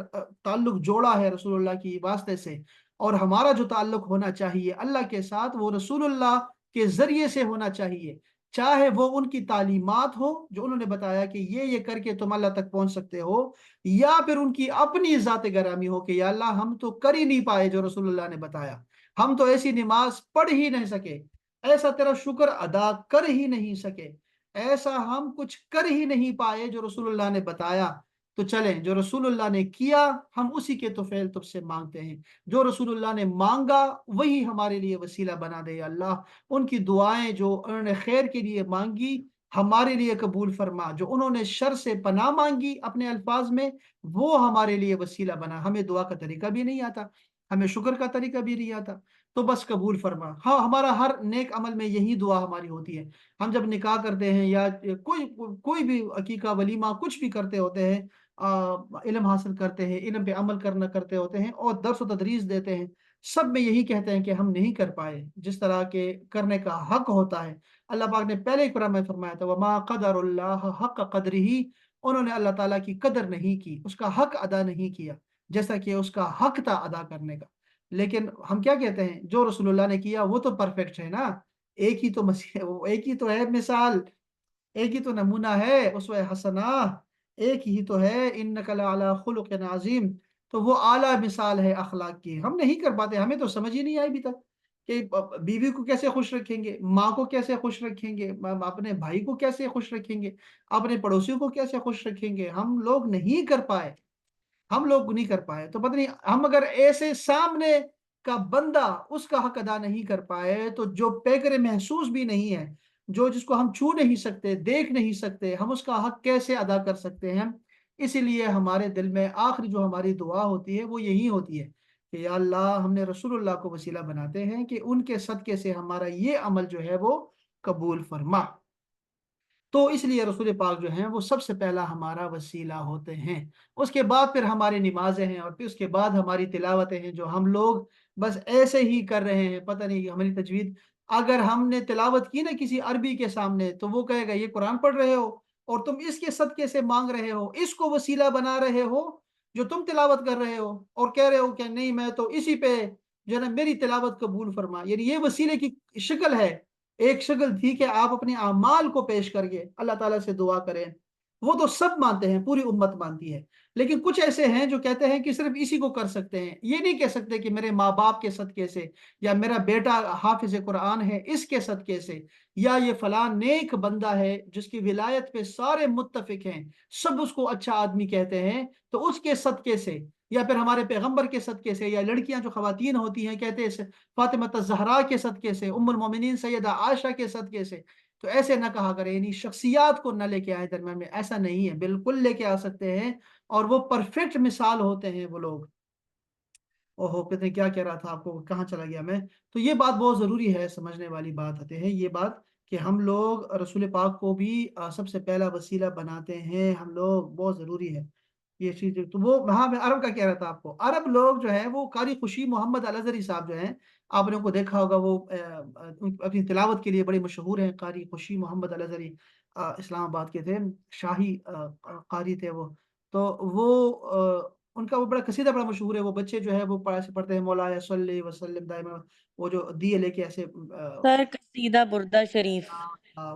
تعلق جوڑا ہے رسول اللہ کی واسطے سے، اور ہمارا جو تعلق ہونا چاہیے اللہ کے ساتھ وہ رسول اللہ کے ذریعے سے ہونا چاہیے، چاہے وہ ان کی تعلیمات ہو جو انہوں نے بتایا کہ یہ کر کے تم اللہ تک پہنچ سکتے ہو، یا پھر ان کی اپنی ذات گرامی ہو کہ یا اللہ ہم تو کر ہی نہیں پائے جو رسول اللہ نے بتایا۔ ہم تو ایسی نماز پڑھ ہی نہیں سکے، ایسا تیرا شکر ادا کر ہی نہیں سکے، ایسا ہم کچھ کر ہی نہیں پائے جو رسول اللہ نے بتایا۔ تو چلیں، جو رسول اللہ نے کیا ہم اسی کے تو فعل تب سے مانگتے ہیں، جو رسول اللہ نے مانگا وہی ہمارے لیے وسیلہ بنا دے یا اللہ۔ ان کی دعائیں جو انہوں نے خیر کے لیے مانگی ہمارے لیے قبول فرما، جو انہوں نے شر سے پناہ مانگی اپنے الفاظ میں وہ ہمارے لیے وسیلہ بنا۔ ہمیں دعا کا طریقہ بھی نہیں آتا، ہمیں شکر کا طریقہ بھی نہیں آتا، تو بس قبول فرما۔ ہاں، ہمارا ہر نیک عمل میں یہی دعا ہماری ہوتی ہے۔ ہم جب نکاح کرتے ہیں یا کوئی کوئی بھی عقیقہ ولیمہ کچھ بھی کرتے ہوتے ہیں، علم حاصل کرتے ہیں، علم پہ عمل کرنا کرتے ہوتے ہیں اور درس و تدریس دیتے ہیں، سب میں یہی کہتے ہیں کہ ہم نہیں کر پائے جس طرح کے کرنے کا حق ہوتا ہے۔ اللہ پاک نے پہلے ایک قرآن میں فرمایا تھا وما قدر اللہ حق قدرہ، انہوں نے اللہ تعالیٰ کی قدر نہیں کی، اس کا حق ادا نہیں کیا جیسا کہ اس کا حق تھا ادا کرنے کا۔ لیکن ہم کیا کہتے ہیں، جو رسول اللہ نے کیا وہ تو پرفیکٹ ہے نا، ایک ہی تو مسیح، وہ ایک ہی تو ہے مثال، ایک ہی تو نمونہ ہے اسوہ حسنہ، ایک ہی تو ہے انک لعلی خلق عظیم۔ تو وہ اعلیٰ مثال ہے اخلاق کی، ہم نہیں کر پاتے، ہمیں تو سمجھ ہی نہیں آئی ابھی تک کہ بیوی کو کیسے خوش رکھیں گے، ماں کو کیسے خوش رکھیں گے، اپنے بھائی کو کیسے خوش رکھیں گے، اپنے پڑوسیوں کو کیسے خوش رکھیں گے، ہم لوگ نہیں کر پائے، ہم لوگ نہیں کر پائے۔ تو پتہ نہیں ہم اگر ایسے سامنے کا بندہ اس کا حق ادا نہیں کر پائے تو جو پیکر محسوس بھی نہیں ہے، جو جس کو ہم چھو نہیں سکتے دیکھ نہیں سکتے، ہم اس کا حق کیسے ادا کر سکتے ہیں؟ اسی لیے ہمارے دل میں آخری جو ہماری دعا ہوتی ہے وہ یہی ہوتی ہے کہ یا اللہ ہم نے رسول اللہ کو وسیلہ بناتے ہیں کہ ان کے صدقے سے ہمارا یہ عمل جو ہے وہ قبول فرما۔ تو اس لیے رسول پاک جو ہیں وہ سب سے پہلا ہمارا وسیلہ ہوتے ہیں، اس کے بعد پھر ہماری نمازیں ہیں، اور پھر اس کے بعد ہماری تلاوتیں ہیں جو ہم لوگ بس ایسے ہی کر رہے ہیں، پتہ نہیں ہماری تجوید، اگر ہم نے تلاوت کی نا کسی عربی کے سامنے تو وہ کہے گا یہ قرآن پڑھ رہے ہو اور تم اس کے صدقے سے مانگ رہے ہو، اس کو وسیلہ بنا رہے ہو جو تم تلاوت کر رہے ہو، اور کہہ رہے ہو کہ نہیں میں تو اسی پہ جو ہے نا میری تلاوت قبول فرما، یعنی یہ وسیلے کی شکل ہے۔ ایک شکل تھی کہ آپ اپنے اعمال کو پیش کر کے اللہ تعالیٰ سے دعا کریں، وہ تو سب مانتے ہیں، پوری امت مانتی ہے، لیکن کچھ ایسے ہیں جو کہتے ہیں کہ صرف اسی کو کر سکتے ہیں، یہ نہیں کہہ سکتے کہ میرے ماں باپ کے صدقے سے، یا میرا بیٹا حافظ قرآن ہے اس کے صدقے سے، یا یہ فلاں نیک بندہ ہے جس کی ولایت پہ سارے متفق ہیں، سب اس کو اچھا آدمی کہتے ہیں، تو اس کے صدقے سے، یا پھر ہمارے پیغمبر کے صدقے سے، یا لڑکیاں جو خواتین ہوتی ہیں کہتے ہیں فاطمہ الزہرا کے صدقے سے، ام المومنین سیدہ عائشہ کے صدقے سے، تو ایسے نہ کہا کریں، یعنی شخصیات کو نہ لے کے آئے درمیان میں، ایسا نہیں ہے، بالکل لے کے آ سکتے ہیں، اور وہ پرفیکٹ مثال ہوتے ہیں وہ لوگ۔ اوہو کتنے کیا کہہ رہا تھا آپ کو، کہاں چلا گیا میں؟ تو یہ بات بہت ضروری ہے، سمجھنے والی بات آتے ہیں یہ بات کہ ہم لوگ رسول پاک کو بھی سب سے پہلا وسیلہ بناتے ہیں، ہم لوگ بہت ضروری ہے یہ چیز۔ تو وہ ہاں میں عرب کا کہہ رہا تھا آپ کو، عرب لوگ جو ہے وہ قاری خوشی محمد الازہری صاحب جو ہیں، آپ نے ان کو دیکھا ہوگا، وہ اپنی تلاوت کے لیے بڑے مشہور ہیں، قاری خوشی محمد الازہری، اسلام آباد کے تھے، شاہی قاری تھے وہ۔ تو وہ ان کا وہ بڑا قصیدہ بڑا مشہور ہے، وہ بچے جو ہے وہ پڑھتے ہیں مولا صلی وسلم دائما، وہ جو دیے لے کے ایسے سر قصیدہ بردہ شریف۔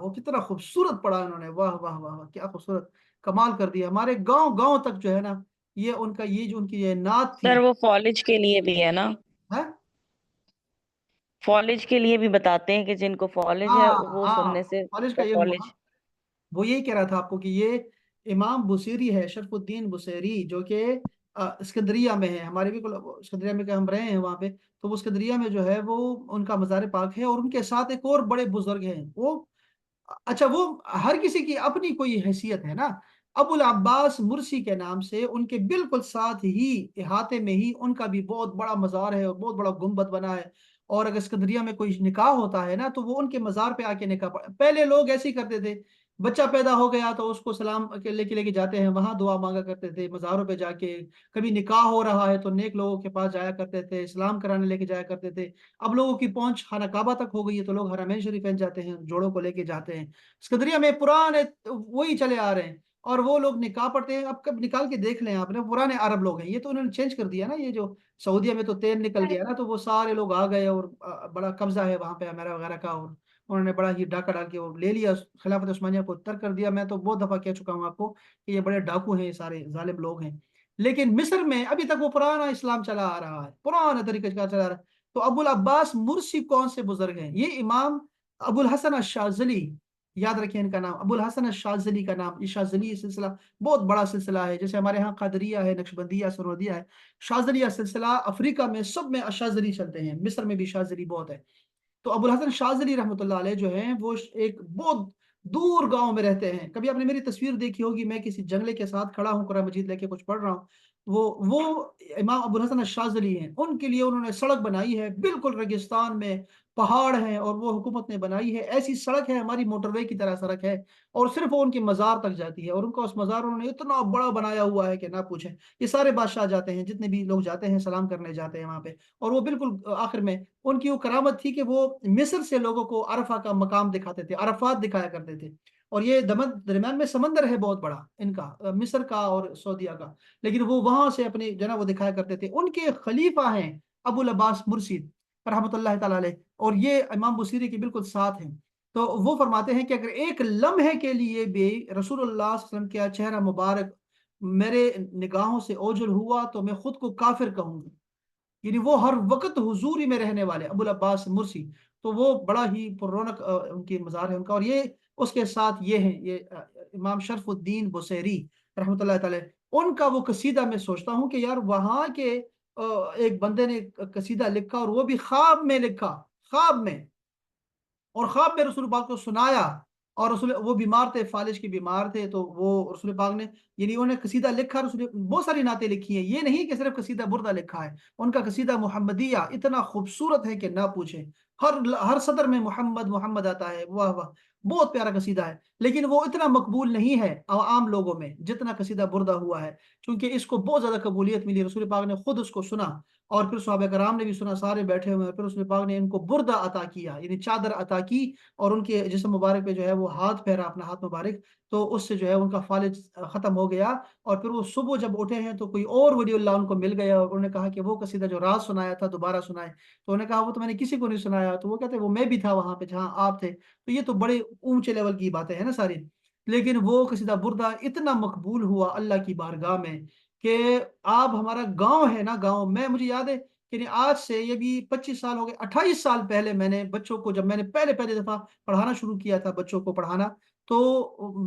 وہ کتنا خوبصورت پڑھا انہوں نے، واہ واہ واہ واہ، کیا خوبصورت، کمال کر دیا، ہمارے گاؤں گاؤں تک جو ہے نا یہ ان کا یہ جو ان کی یہ نعت تھی۔ سر وہ فالج کے لیے بھی ہے نا، ہے؟ فالج کے لیے بھی بتاتے ہیں کہ جن کو فالج ہے ہاں وہ ہاں، سننے سے کالج کا یہ ہوا، فالج۔ وہ یہی کہہ رہا تھا آپ کو کہ یہ امام بصیری ہے، شرف الدین بصیری، جو کہ اسکندریہ میں ہے، ہمارے بھی اسکندریہ میں کہ ہم رہے ہیں وہاں پہ، تو وہ اسکندریہ میں جو ہے وہ ان کا مزار پاک ہے، اور ان کے ساتھ ایک اور بڑے بزرگ ہیں وہ، اچھا وہ ہر کسی کی اپنی کوئی حیثیت ہے نا، ابو العباس مرسی کے نام سے ان کے بالکل ساتھ ہی احاطے میں ہی ان کا بھی بہت بڑا مزار ہے اور بہت بڑا گنبد بنا ہے، اور اگر اسکندریہ میں کوئی نکاح ہوتا ہے نا تو وہ ان کے مزار پہ آ کے نکاح پہلے لوگ ایسے ہی کرتے تھے، بچہ پیدا ہو گیا تو اس کو سلام لے کے جاتے ہیں، وہاں دعا مانگا کرتے تھے مزاروں پہ جا کے، کبھی نکاح ہو رہا ہے تو نیک لوگوں کے پاس جایا کرتے تھے، اسلام کرانے لے کے جایا کرتے تھے۔ اب لوگوں کی پہنچ خانہ کعبہ تک ہو گئی ہے تو لوگ حرمین شریفین جاتے ہیں، جوڑوں کو لے کے جاتے ہیں، اسکندریہ میں پرانے وہی چلے آ رہے ہیں، اور وہ لوگ نکاح پڑھتے ہیں، اب کب نکال کے دیکھ لیں آپ نے، پرانے عرب لوگ ہیں یہ، تو انہوں نے چینج کر دیا نا، یہ جو سعودیہ میں تو تیل نکل گیا نا تو وہ سارے لوگ آ گئے، اور بڑا قبضہ ہے وہاں پہ میرا وغیرہ کا، اور انہوں نے بڑا ہی ڈاکہ ڈال کے وہ لے لیا، خلافت عثمانیہ کو ترک کر دیا۔ میں تو بہت دفعہ کہہ چکا ہوں آپ کو کہ یہ بڑے ڈاکو ہیں، یہ سارے ظالم لوگ ہیں، لیکن مصر میں ابھی تک وہ پرانا اسلام چلا آ رہا ہے، پرانا طریقہ کا چلا آ رہا ہے۔ تو ابو العباس مرسی کون سے بزرگ ہیں؟ یہ امام ابو الحسن الشاذلی، یاد رکھیں ان کا نام، ابو الحسن الشاذلی کا نام۔ یہ شاذلی سلسلہ بہت بڑا سلسلہ ہے، جیسے ہمارے ہاں قادریہ ہے، نقشبندیہ، سرودیہ ہے، شاذلیہ سلسلہ افریقہ میں سب میں شاذلی چلتے ہیں، مصر میں بھی شاذلی بہت ہے۔ تو ابو الحسن شاذلی رحمۃ اللہ علیہ جو ہیں وہ ایک بہت دور گاؤں میں رہتے ہیں۔ کبھی آپ نے میری تصویر دیکھی ہوگی، میں کسی جنگلے کے ساتھ کھڑا ہوں، قرآن مجید لے کے کچھ پڑھ رہا ہوں، وہ امام ابو الحسن الشاذلی ہیں، ان کے لیے انہوں نے سڑک بنائی ہے بالکل ریگستان میں، پہاڑ ہیں، اور وہ حکومت نے بنائی ہے، ایسی سڑک ہے ہماری موٹر وے کی طرح سڑک ہے، اور صرف وہ ان کی مزار تک جاتی ہے، اور ان کا اس مزار انہوں نے اتنا بڑا بنایا ہوا ہے کہ نہ پوچھیں۔ یہ سارے بادشاہ جاتے ہیں، جتنے بھی لوگ جاتے ہیں سلام کرنے جاتے ہیں وہاں پہ، اور وہ بالکل آخر میں ان کی وہ کرامت تھی کہ وہ مصر سے لوگوں کو عرفہ کا مقام دکھاتے تھے، عرفات دکھایا کرتے تھے، اور یہ درمیان میں سمندر ہے بہت بڑا ان کا، مصر کا اور سعودیہ کا، لیکن وہ وہاں سے اپنی جو ہے نا وہ دکھایا کرتے تھے۔ ان کے خلیفہ ہیں ابو العباس مرسی رحمۃ اللہ تعالی علیہ، اور یہ امام بصیری کے بالکل ساتھ ہیں۔ تو وہ فرماتے ہیں کہ اگر ایک لمحے کے لیے بھی رسول اللہ صلی اللہ علیہ وسلم کا چہرہ مبارک میرے نگاہوں سے اوجھل ہوا تو میں خود کو کافر کہوں گا، یعنی وہ ہر وقت حضوری میں رہنے والے ابو العباس مرسی، تو وہ بڑا ہی پر رونق ان کی مزار ہے ان کا۔ اور یہ اس کے ساتھ یہ ہیں، یہ امام شرف الدین بصیری رحمۃ اللہ تعالی، ان کا وہ قصیدہ میں سوچتا ہوں کہ یار وہاں کے ایک بندے نے قصیدہ لکھا، اور وہ بھی خواب میں لکھا، خواب میں، اور خواب میں رسول پاک کو سنایا، اور رسول وہ بیمار تھے، فالج کے بیمار تھے، تو وہ رسول پاک نے، یعنی انہوں نے قصیدہ لکھا، رسول بہت ساری نعتیں لکھی ہیں، یہ نہیں کہ صرف قصیدہ بردہ لکھا ہے، ان کا قصیدہ محمدیہ اتنا خوبصورت ہے کہ نہ پوچھیں، ہر صدر میں محمد محمد آتا ہے، واہ واہ، بہت پیارا قصیدہ ہے، لیکن وہ اتنا مقبول نہیں ہے عام لوگوں میں جتنا قصیدہ بردہ ہوا ہے، کیونکہ اس کو بہت زیادہ قبولیت ملی، رسول پاک نے خود اس کو سنا، اور پھر صحابہ کرام نے بھی سنا، سارے بیٹھے ہوئے ہیں، پھر رسول پاک نے ان کو بردہ عطا کیا، یعنی چادر عطا کی، اور ان کے جسم مبارک پہ جو ہے وہ ہاتھ پھیرا، اپنا ہاتھ مبارک، تو اس سے جو ہے ان کا فالج ختم ہو گیا، اور پھر وہ صبح جب اٹھے ہیں تو کوئی اور ولی اللہ ان کو مل گیا، اور انہوں نے کہا کہ وہ قصیدہ جو رات سنایا تھا دوبارہ سنائے، تو انہوں نے کہا وہ تو میں نے کسی کو نہیں سنایا، تو وہ کہتے وہ میں بھی تھا وہاں پہ جہاں آپ تھے، تو یہ تو بڑے اونچے لیول کی باتیں ہیں نا ساری، لیکن وہ قصیدہ بردہ اتنا مقبول ہوا اللہ کی بارگاہ میں کہ آپ ہمارا گاؤں ہے نا، گاؤں میں مجھے یاد ہے کہ آج سے یہ بھی 25 سال ہو گئے، 28 سال پہلے میں نے بچوں کو، جب میں نے پہلے دفعہ پڑھانا شروع کیا تھا بچوں کو پڑھانا، تو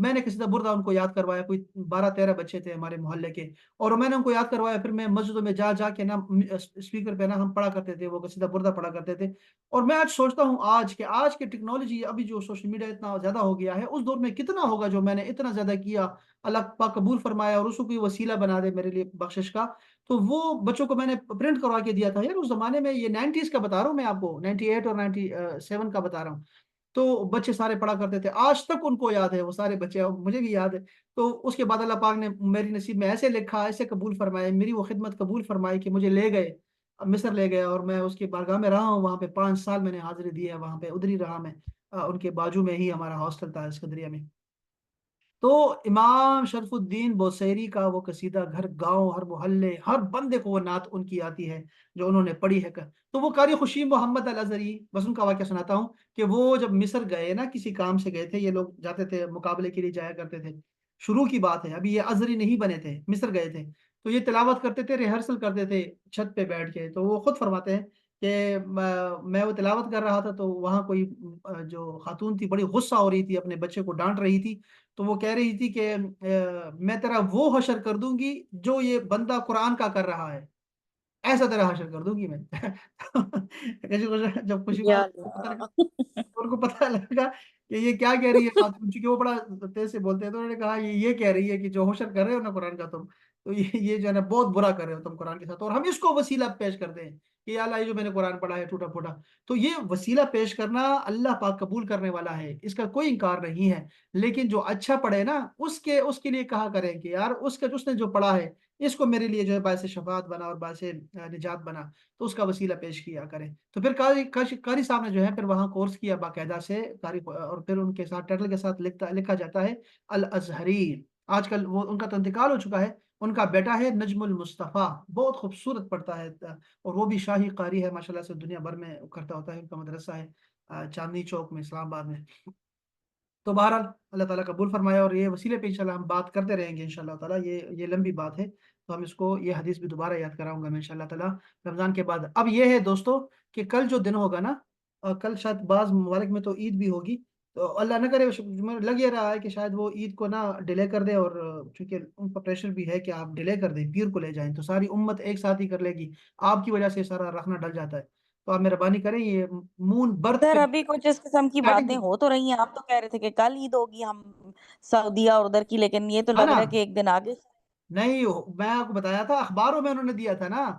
میں نے قصیدہ بردہ ان کو یاد کروایا، کوئی 12-13 بچے تھے ہمارے محلے کے، اور میں نے ان کو یاد کروایا، پھر میں مسجدوں میں جا جا کے نا اسپیکر پہ نا ہم پڑھا کرتے تھے، وہ قصیدہ بردہ پڑھا کرتے تھے، اور میں آج سوچتا ہوں آج کے ٹیکنالوجی، ابھی جو سوشل میڈیا اتنا زیادہ ہو گیا ہے، اس دور میں کتنا ہوگا جو میں نے اتنا زیادہ کیا، اللہ پاک قبول فرمایا، اور اس کو کوئی وسیلہ بنا دے میرے لیے بخشش کا، تو وہ بچوں کو میں نے پرنٹ کروا کے دیا تھا یار، اس زمانے میں، یہ 90s کا بتا رہا ہوں میں آپ کو، 98 اور 97 کا بتا رہا ہوں، تو بچے سارے پڑھا کرتے تھے، آج تک ان کو یاد ہے وہ سارے بچے، مجھے بھی یاد ہے۔ تو اس کے بعد اللہ پاک نے میری نصیب میں ایسے لکھا، ایسے قبول فرمایا، میری وہ خدمت قبول فرمائی کہ مجھے لے گئے، مصر لے گئے، اور میں اس کی بارگاہ میں رہا ہوں، وہاں پہ 5 سال میں نے حاضری دی ہے، وہاں پہ ادھر ہی رہا میں، ان کے بازو میں ہی ہمارا ہاسٹل تھا اسکندریہ میں۔ تو امام شرف الدین بوسیری کا وہ قصیدہ گھر گاؤں ہر محلے ہر بندے کو وہ نعت ان کی آتی ہے جو انہوں نے پڑھی ہے، تو وہ قاری خوشی محمد الازہری، بس ان کا واقعہ سناتا ہوں کہ وہ جب مصر گئے نا، کسی کام سے گئے تھے، یہ لوگ جاتے تھے مقابلے کے لیے جایا کرتے تھے، شروع کی بات ہے، ابھی یہ ازہری نہیں بنے تھے، مصر گئے تھے، تو یہ تلاوت کرتے تھے، ریہرسل کرتے تھے چھت پہ بیٹھ کے، تو وہ خود فرماتے ہیں کہ میں وہ تلاوت کر رہا تھا، تو وہاں کوئی جو خاتون تھی بڑی غصہ ہو رہی تھی، اپنے بچے کو ڈانٹ رہی تھی، تو وہ کہہ رہی تھی کہ میں تیرا وہ حشر کر دوں گی جو یہ بندہ قرآن کا کر رہا ہے، ایسا تیرا حشر کر دوں گی میں جب خوشی یا کو پتہ لگا، اللہ ان کو پتہ لگا کہ یہ کیا کہہ رہی ہے خاتون، چونکہ وہ بڑا تیز سے بولتے ہیں، تو انہوں نے کہا یہ کہہ رہی ہے کہ جو حشر کر رہے ہو نا قرآن کا تم، تو یہ جو ہے نا بہت برا کر رہے ہو تم قرآن کے ساتھ، اور ہم اس کو وسیلہ پیش کرتے ہیں کہ یا اللہ یہ جو میں نے قرآن پڑھا ہے ٹوٹا پھوٹا، تو یہ وسیلہ پیش کرنا اللہ پاک قبول کرنے والا ہے، اس کا کوئی انکار نہیں ہے، لیکن جو اچھا پڑھے نا اس کے لیے کہا کریں کہ یار اس نے جو پڑھا ہے اس کو میرے لیے جو ہے باعث شفاعت بنا اور باعث نجات بنا، تو اس کا وسیلہ پیش کیا کریں۔ تو پھر قاری صاحب نے جو ہے پھر وہاں کورس کیا باقاعدہ سے قاری، اور پھر ان کے ساتھ ٹائٹل کے ساتھ لکھا جاتا ہے الازہری، آج کل وہ ان کا تو انتقال ہو چکا ہے، ان کا بیٹا ہے نجم المصطفیٰ، بہت خوبصورت پڑھتا ہے، اور وہ بھی شاہی قاری ہے ماشاءاللہ سے، دنیا بھر میں کرتا ہوتا ہے، ان کا مدرسہ ہے چاندنی چوک میں اسلام آباد میں۔ تو بہرحال اللہ تعالیٰ قبول فرمایا، اور یہ وسیلے پہ انشاءاللہ ہم بات کرتے رہیں گے انشاءاللہ تعالیٰ، یہ لمبی بات ہے، تو ہم اس کو یہ حدیث بھی دوبارہ یاد کراؤں گا میں انشاءاللہ تعالیٰ رمضان کے بعد. اب یہ ہے دوستو کہ کل جو دن ہوگا نا، کل شاید بعض ممالک میں تو عید بھی ہوگی، تو اللہ نہ کرے، مجھے لگ یہ رہا ہے کہ شاید وہ عید کو نا ڈیلے کر دے، اور چونکہ ان کا پریشر بھی ہے کہ آپ ڈیلے کر دیں، پیر کو لے جائیں، تو ساری امت ایک ساتھ ہی کر لے گی، آپ کی وجہ سے سارا رکھنا ڈل جاتا ہے. تو آپ مہربانی کریں، یہ مون برتھ سر پہ ابھی کچھ اس قسم کی باتیں اسٹارٹنگ ہو تو رہی ہیں، آپ تو کہہ رہے تھے کہ کل عید ہوگی ہم سعودیہ اور ادھر کی، لیکن یہ تو ہے لگ نا. رہا ہے کہ ایک دن آگے. نہیں، میں آپ کو بتایا تھا اخباروں میں انہوں نے دیا تھا نا،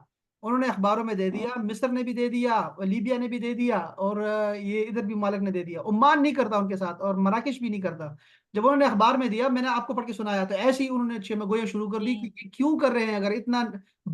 انہوں نے اخباروں میں دے ہوں، دیا، مصر نے بھی دے دیا، لیبیا نے بھی دے دیا، اور یہ ادھر بھی مالک نے دے دیا. عمان نہیں کرتا ان کے ساتھ، اور مراکش بھی نہیں کرتا. جب انہوں نے اخبار میں دیا، میں نے آپ کو پڑھ کے سنایا، تو ایسے ہی انہوں نے چھ میں گویا شروع کر دی جی کہ یہ کیوں کر رہے ہیں، اگر اتنا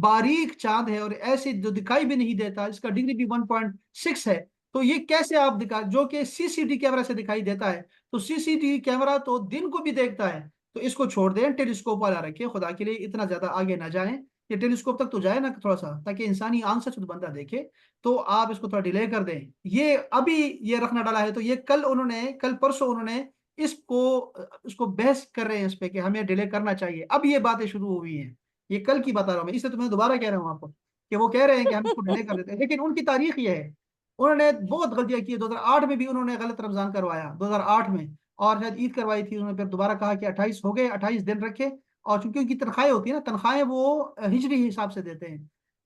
باریک چاند ہے اور ایسے جو دکھائی بھی نہیں دیتا، اس کا ڈگری بھی 1.6 ہے، تو یہ کیسے آپ دکھا، جو کہ سی سی ٹی کیمرہ سے دکھائی دیتا ہے، تو سی سی ٹی کیمرہ تو دن کو بھی دیکھتا ہے. تو اس کو چھوڑ دیں، ٹیلیسکوپ والا رکھیں، خدا کے لیے اتنا زیادہ آگے نہ جائیں. یہ ٹیلیسکوپ تک تو جائے نا تھوڑا سا، تاکہ انسانی آنکھ سے خود بندہ دیکھے. تو آپ اس کو تھوڑا ڈیلے کر دیں. یہ ابھی یہ رکھنا ڈالا ہے، تو یہ کل پرسوں انہوں نے اس کو بحث کر رہے ہیں اس پہ کہ ہمیں ڈیلے کرنا چاہیے. اب یہ باتیں شروع ہوئی ہیں، یہ کل کی بتا رہا ہوں میں، اس لیے تو میں دوبارہ کہہ رہا ہوں آپ کو کہ وہ کہہ رہے ہیں کہ ہم اس کو ڈیلے کر دیتے ہیں. لیکن ان کی تاریخ یہ ہے، انہوں نے بہت غلطیاں کی. 2008 میں بھی انہوں نے غلط رمضان کروایا، 2008 میں، اور شاید عید کروائی تھی انہوں نے، پھر دوبارہ کہا کہ 28 ہو گئے، 28 دن رکھے. اور چونکہ ان کی تنخواہیں ہوتی ہیں نا، تنخواہیں وہ ہجری حساب سے دیتے ہیں،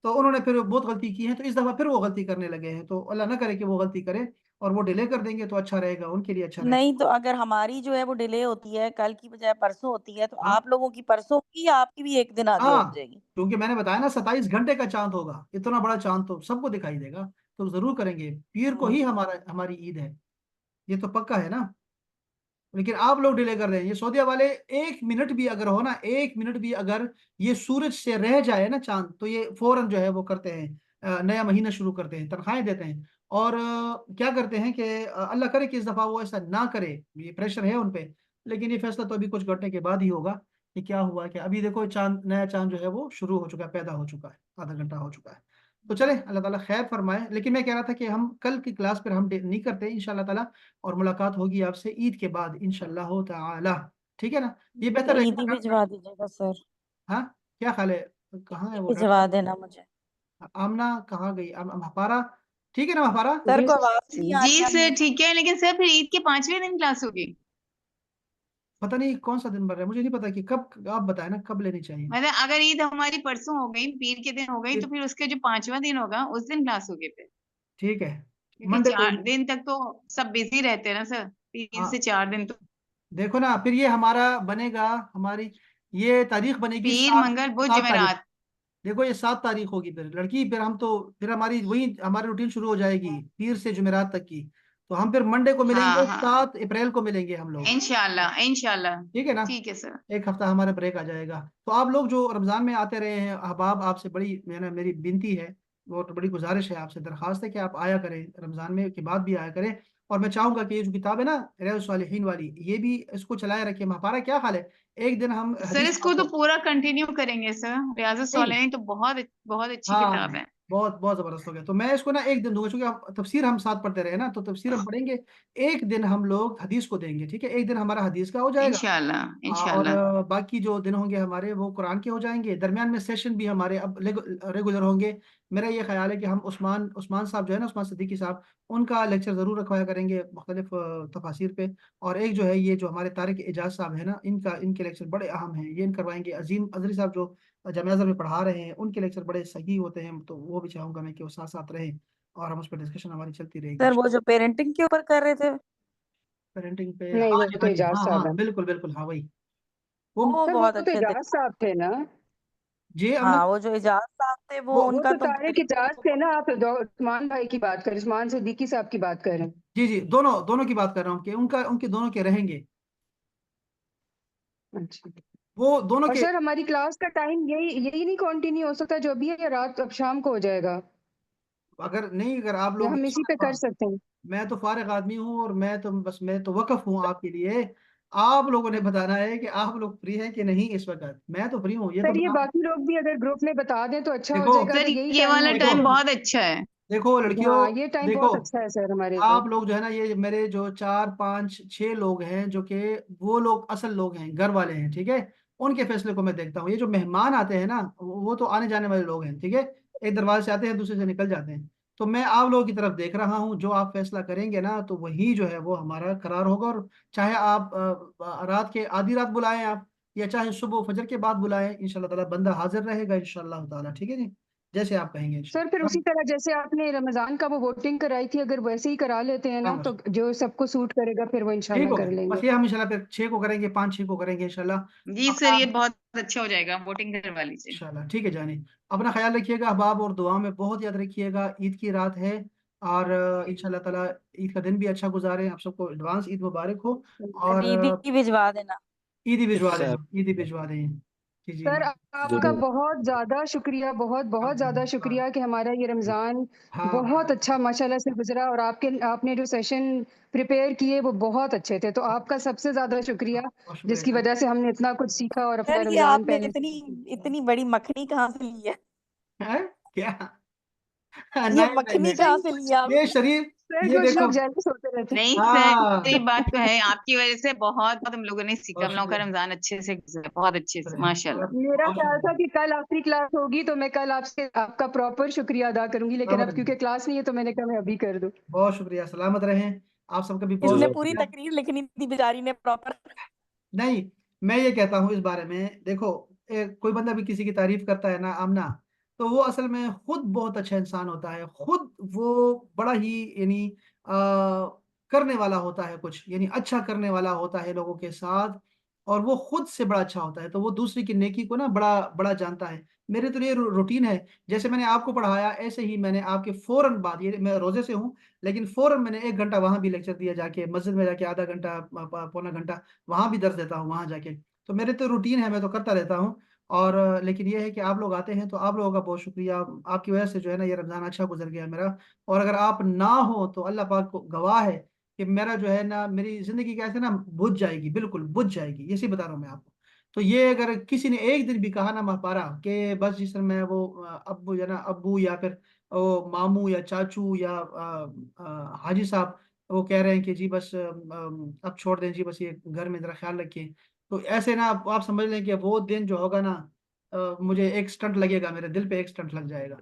تو انہوں نے پھر بہت غلطی کی ہے. تو اس دفعہ پھر وہ غلطی کرنے لگے ہیں، تو اللہ نہ کرے کہ وہ غلطی کرے، اور وہ ڈیلے کر دیں گے تو اچھا رہے گا، ان کے لیے اچھا رہے نہیں تو اگر ہماری جو ہے وہ ڈیلے ہوتی ہے، کل کی بجائے پرسوں ہوتی ہے، تو گا. آپ لوگوں کی پرسوں ہوگی یا آپ کی بھی ایک دن آگے ہو ہاں، جائے گی؟ کیونکہ میں نے بتایا نا 27 گھنٹے کا چاند ہوگا، اتنا بڑا چاند تو سب کو دکھائی دے گا، تو ضرور کریں گے. پیر کو ہوں، ہی ہماری عید ہے، یہ تو پکا ہے نا. لیکن آپ لوگ ڈیلے کر رہے ہیں. یہ سعودیہ والے 1 منٹ بھی اگر ہو نا، 1 منٹ بھی اگر یہ سورج سے رہ جائے نا چاند، تو یہ فوراً جو ہے وہ کرتے ہیں، نیا مہینہ شروع کرتے ہیں، تنخواہیں دیتے ہیں. اور کیا کرتے ہیں کہ اللہ کرے کہ اس دفعہ وہ ایسا نہ کرے، یہ پریشر ہے ان پہ. لیکن یہ فیصلہ تو ابھی کچھ گھنٹے کے بعد ہی ہوگا کہ کیا ہوا. کہ ابھی دیکھو چاند، نیا چاند جو ہے وہ شروع ہو چکا ہے، پیدا ہو چکا ہے، آدھا گھنٹہ ہو چکا ہے. تو چلے، اللہ تعالیٰ خیر فرمائے. لیکن میں کہہ رہا تھا کہ ہم کل کی کلاس پہ ہم نہیں کرتے ان شاء اللہ تعالیٰ، اور ملاقات ہوگی آپ سے عید کے بعد انشاءاللہ تعالی. ٹھیک ہے نا؟ یہ مجھے بہتر رہے عید گا ہی نا. بھجوا دیجیے گا سر، ہاں، کیا خیال ہے؟ کہاں عید ہے ہی وہ بھجوا دینا مجھے. آمنہ کہاں گئی؟ ہمارا ٹھیک ہے نا ہمارا. سر جی کو آواز نہیں آ جی رہی سر اپنی. ٹھیک ہے، لیکن سر پھر عید کے 5ویں دن کلاس ہوگی؟ پتہ نہیں کون سا دن بن رہا ہے، مجھے نہیں پتا کہ کب، آپ بتائیں نا کب لینی چاہیے. مطلب اگر عید ہماری پرسوں ہو گئی، پیر کے دن ہو گئی، پھر تو پھر اس کے جو 5واں دن ہوگا اس دن کلاس ہوگی پھر، ٹھیک ہے، کیونکہ منڈے کو. 4 دن تک تو سب بزی رہتے ہیں نا سر، 3 ہاں، سے 4 دن تو دیکھو نا، پھر یہ ہمارا بنے گا، ہماری یہ تاریخ بنے گی پیر 7، منگل بدھ 7 تاریخ. جمعرات. دیکھو یہ 7 تاریخ ہوگی پھر لڑکی، پھر ہم تو پھر ہماری وہی ہماری روٹین شروع ہو جائے گی پیر سے جمعرات تک کی. تو ہم پھر منڈے کو ملیں ہاں گے، ہاں 7 اپریل کو ملیں گے ہم لوگ. انشاءاللہ انشاءاللہ. ٹھیک ہے نا؟ ٹھیک ہے سر. ایک ہفتہ ہمارا بریک آ جائے گا. تو آپ لوگ جو رمضان میں آتے رہے ہیں احباب، آپ سے بڑی میری بنتی ہے، وہ بڑی گزارش ہے آپ سے، درخواست ہے کہ آپ آیا کریں، رمضان میں کے بعد بھی آیا کریں. اور میں چاہوں گا کہ یہ جو کتاب ہے نا ریاض الصالحین والی، یہ بھی اس کو چلائے رکھیں. ہمارا کیا حال ہے، ایک دن ہم سر حدیث اس کو آپ تو کو. پورا کنٹینیو کریں گے سر، ریاض نہیں، الصالحین تو بہت بہت اچھی ہاں، کتاب ہے. بہت بہت زبردست ہو گیا. تو میں اس کو نا ایک دن دوں گا، چونکہ تفسیر ہم ساتھ پڑھتے رہے نا، تو تفسیر ہم پڑھیں گے. ایک دن ہم لوگ حدیث کو دیں گے، ٹھیک ہے؟ ایک دن ہمارا حدیث کا ہو جائے گا. انشاءاللہ اور انشاءاللہ. باقی جو دن ہوں گے ہمارے وہ قرآن کے ہو جائیں گے. درمیان میں سیشن بھی ہمارے اب ریگولر ہوں گے. میرا یہ خیال ہے کہ ہم عثمان صاحب جو ہے نا، عثمان صدیقی صاحب، ان کا لیکچر ضرور رکھوایا کریں گے مختلف تفاسیر پہ. اور ایک جو ہے یہ جو ہمارے طارق اعجاز صاحب ہیں نا، ان کے لیکچر بڑے اہم ہیں، یہ کروائیں گے. عظیم اظہری صاحب جو جامعہ ازہر میں پڑھا رہے ہیں، ان کے لیکچر بڑے صحیح ہوتے ہیں، تو وہ بھی چاہوں گا میں کہ وہ ساتھ ساتھ رہیں، اور ہم اس پہ ڈسکشن ہماری چلتی رہے گی. سر وہ جو پیرنٹنگ کے اوپر کر رہے تھے، پیرنٹنگ پہ، نہیں ہاں وہ جی، تو ہاں جی، اعجاز ہاں صاحب ہاں، ہے. بالکل بالکل، ہاں وہی. وہ وہ سر وہ بہت تو اچھے تھے. اعجاز صاحب تھے نا. جی ہم نے ہاں وہ جو اعجاز صاحب تھے وہ ان وہ کا تو تو طارق اعجاز تھے نا. آپ عثمان بھائی کی بات کریں، عثمان صدیقی صاحب کی بات کر رہے ہیں. جی جی، دونوں کی بات کر رہا ہوں کہ ان کے دونوں کے رہیں گے، اچھا. وہ دونوں اور کے. سر ہماری کلاس کا ٹائم یہی نہیں کنٹینیو ہو سکتا جو ابھی ہے، یا رات اب شام کو ہو جائے گا، اگر آپ یا لوگ، ہم اسی پہ کر سکتے ہیں؟ میں تو فارغ آدمی ہوں، اور میں تو وقف ہوں آپ کے لیے. آپ لوگوں نے بتانا ہے کہ آپ لوگ فری ہیں کہ نہیں اس وقت. میں تو فری ہوں، یہ تو سر یہ باقی لوگ بھی اگر گروپ میں بتا دیں تو اچھا ہو دیکھو جائے گا. سر اگر یہی یہ ٹائم والا ہو دیکھو ٹائم تو بہت اچھا ہے. دیکھو لڑکیوں، ہاں یہ ٹائم دیکھو بہت اچھا ہے سر ہمارے لیے. آپ لوگ جو ہے نا، یہ میرے جو 4 5 6 لوگ ہیں جو کہ وہ لوگ اصل لوگ ہیں، گھر والے ہیں، ٹھیک ہے؟ ان کے فیصلے کو میں دیکھتا ہوں. یہ جو مہمان آتے ہیں نا وہ تو آنے جانے والے لوگ ہیں, ٹھیک ہے, ایک دروازے سے آتے ہیں دوسرے سے نکل جاتے ہیں. تو میں آپ لوگوں کی طرف دیکھ رہا ہوں, جو آپ فیصلہ کریں گے نا تو وہی جو ہے وہ ہمارا قرار ہوگا. اور چاہے آپ رات کے آدھی رات بلائیں آپ, یا چاہے صبح فجر کے بعد بلائیں, ان شاء اللہ تعالیٰ بندہ حاضر رہے گا ان شاء اللہ تعالیٰ. ٹھیک ہے جی, جیسے آپ کہیں گے ان شاء سر پھر اللہ. اسی طرح جیسے آپ نے رمضان کا وہ ووٹنگ کرائی تھی، اگر ویسے ہی کرا لیتے ہیں ہاں نا تو ماشاء اللہ. جو سب کو سوٹ کرے گا پھر وہ ٹھیک انشاءاللہ ہو کر گیا, لیں بس گے. یہ ہم ان شاء اللہ پھر 6 کو کریں گے, 5-6 کو کریں گے ان شاء اللہ. جی سر، اپنا یہ بہت اچھا ہو جائے گا، ووٹنگ کروا لیجیے. انشاءاللہ. ٹھیک ہے جانی, اپنا خیال رکھیے گا احباب, اور دعا میں بہت یاد رکھیے گا. عید کی رات ہے, اور ان شاء اللہ تعالیٰ عید کا دن بھی اچھا گزارے. آپ سب کو ایڈوانس عید مبارک ہو. اور عیدی کی بھجوا دینا. عیدی بھجوا دیں, سر عیدی بھجوا دیں. جی جی سر آپ کا ضرور. بہت زیادہ شکریہ، بہت بہت زیادہ شکریہ کہ ہمارا یہ رمضان ہاں بہت اچھا ماشاءاللہ سے گزرا، اور آپ نے جو سیشن پریپیئر کیے وہ بہت اچھے تھے، تو آپ کا سب سے زیادہ شکریہ، بہت جس کی شکریہ. وجہ سے ہم نے اتنا کچھ سیکھا اور اپنا سر یہ رمضان آپ نے پہلے اتنی بڑی مکھنی کہاں سے لی ہے؟ ہیں؟ کیا؟ یہ نہیں نہیں مکھنی نہیں, کہاں سے لی ہے آپ یہ نے؟ شریف, سر یہ کچھ دیکھو. لوگ جیلس ہوتے رہتے ہیں. نہیں ہاں سر، یہ بات تو ہے، آپ کی وجہ سے بہت ہم لوگوں نے سیکھا، بہت ہم لوگوں کا شکریہ, رمضان اچھے سے گزرا، بہت اچھے سے، ماشاء اللہ. میرا بہت خیال تھا شکریہ. کہ کل آخری کلاس ہوگی تو میں کل آپ کا پراپر شکریہ ادا کروں گی، لیکن اب کیونکہ کلاس نہیں ہے تو میں نے کہا میں ابھی کر دوں. بہت شکریہ, سلامت رہیں. آپ سب کا بھی اس بہت نے ضرور. پوری شکریہ. تقریر لکھنی تھی بیچاری نے پراپر. نہیں, میں یہ کہتا ہوں اس بارے میں, دیکھو کوئی بندہ بھی کسی کی تعریف کرتا ہے نا آمنا, تو وہ اصل میں خود بہت اچھا انسان ہوتا ہے. خود وہ بڑا ہی یعنی کرنے والا ہوتا ہے کچھ, یعنی اچھا کرنے والا ہوتا ہے لوگوں کے ساتھ, اور وہ خود سے بڑا اچھا ہوتا ہے, تو وہ دوسری کی نیکی کو نا بڑا بڑا جانتا ہے. میرے تو یہ روٹین ہے, جیسے میں نے آپ کو پڑھایا ایسے ہی میں نے آپ کے فوراً بعد, یہ میں روزے سے ہوں لیکن فوراً میں نے 1 گھنٹہ وہاں بھی لیکچر دیا, جا کے مسجد میں جا کے آدھا گھنٹہ پونا گھنٹہ وہاں بھی درس دیتا ہوں وہاں جا کے. تو میرے تو روٹین ہے, میں تو کرتا رہتا ہوں. اور لیکن یہ ہے کہ آپ لوگ آتے ہیں تو آپ لوگوں کا بہت شکریہ. آپ کی وجہ سے جو ہے نا یہ رمضان اچھا گزر گیا میرا. اور اگر آپ نہ ہو تو اللہ پاک کو گواہ ہے کہ میرا جو ہے نا میری زندگی کیسے نا بجھ جائے گی, بالکل بجھ جائے گی, یہ بتا رہا ہوں میں آپ کو. تو یہ اگر کسی نے ایک دن بھی کہا نا مہپارا کہ بس جس طرح میں وہ ابو یا نا ابو یا پھر وہ ماموں یا چاچو یا حاجی صاحب وہ کہہ رہے ہیں کہ جی بس اب چھوڑ دیں جی, بس یہ گھر میں ذرا خیال رکھیں, تو ایسے نا آپ سمجھ لیں کہ وہ دن جو ہوگا نا مجھے ایک سٹنٹ لگے گا, میرے دل پہ ایک سٹنٹ لگ جائے گا.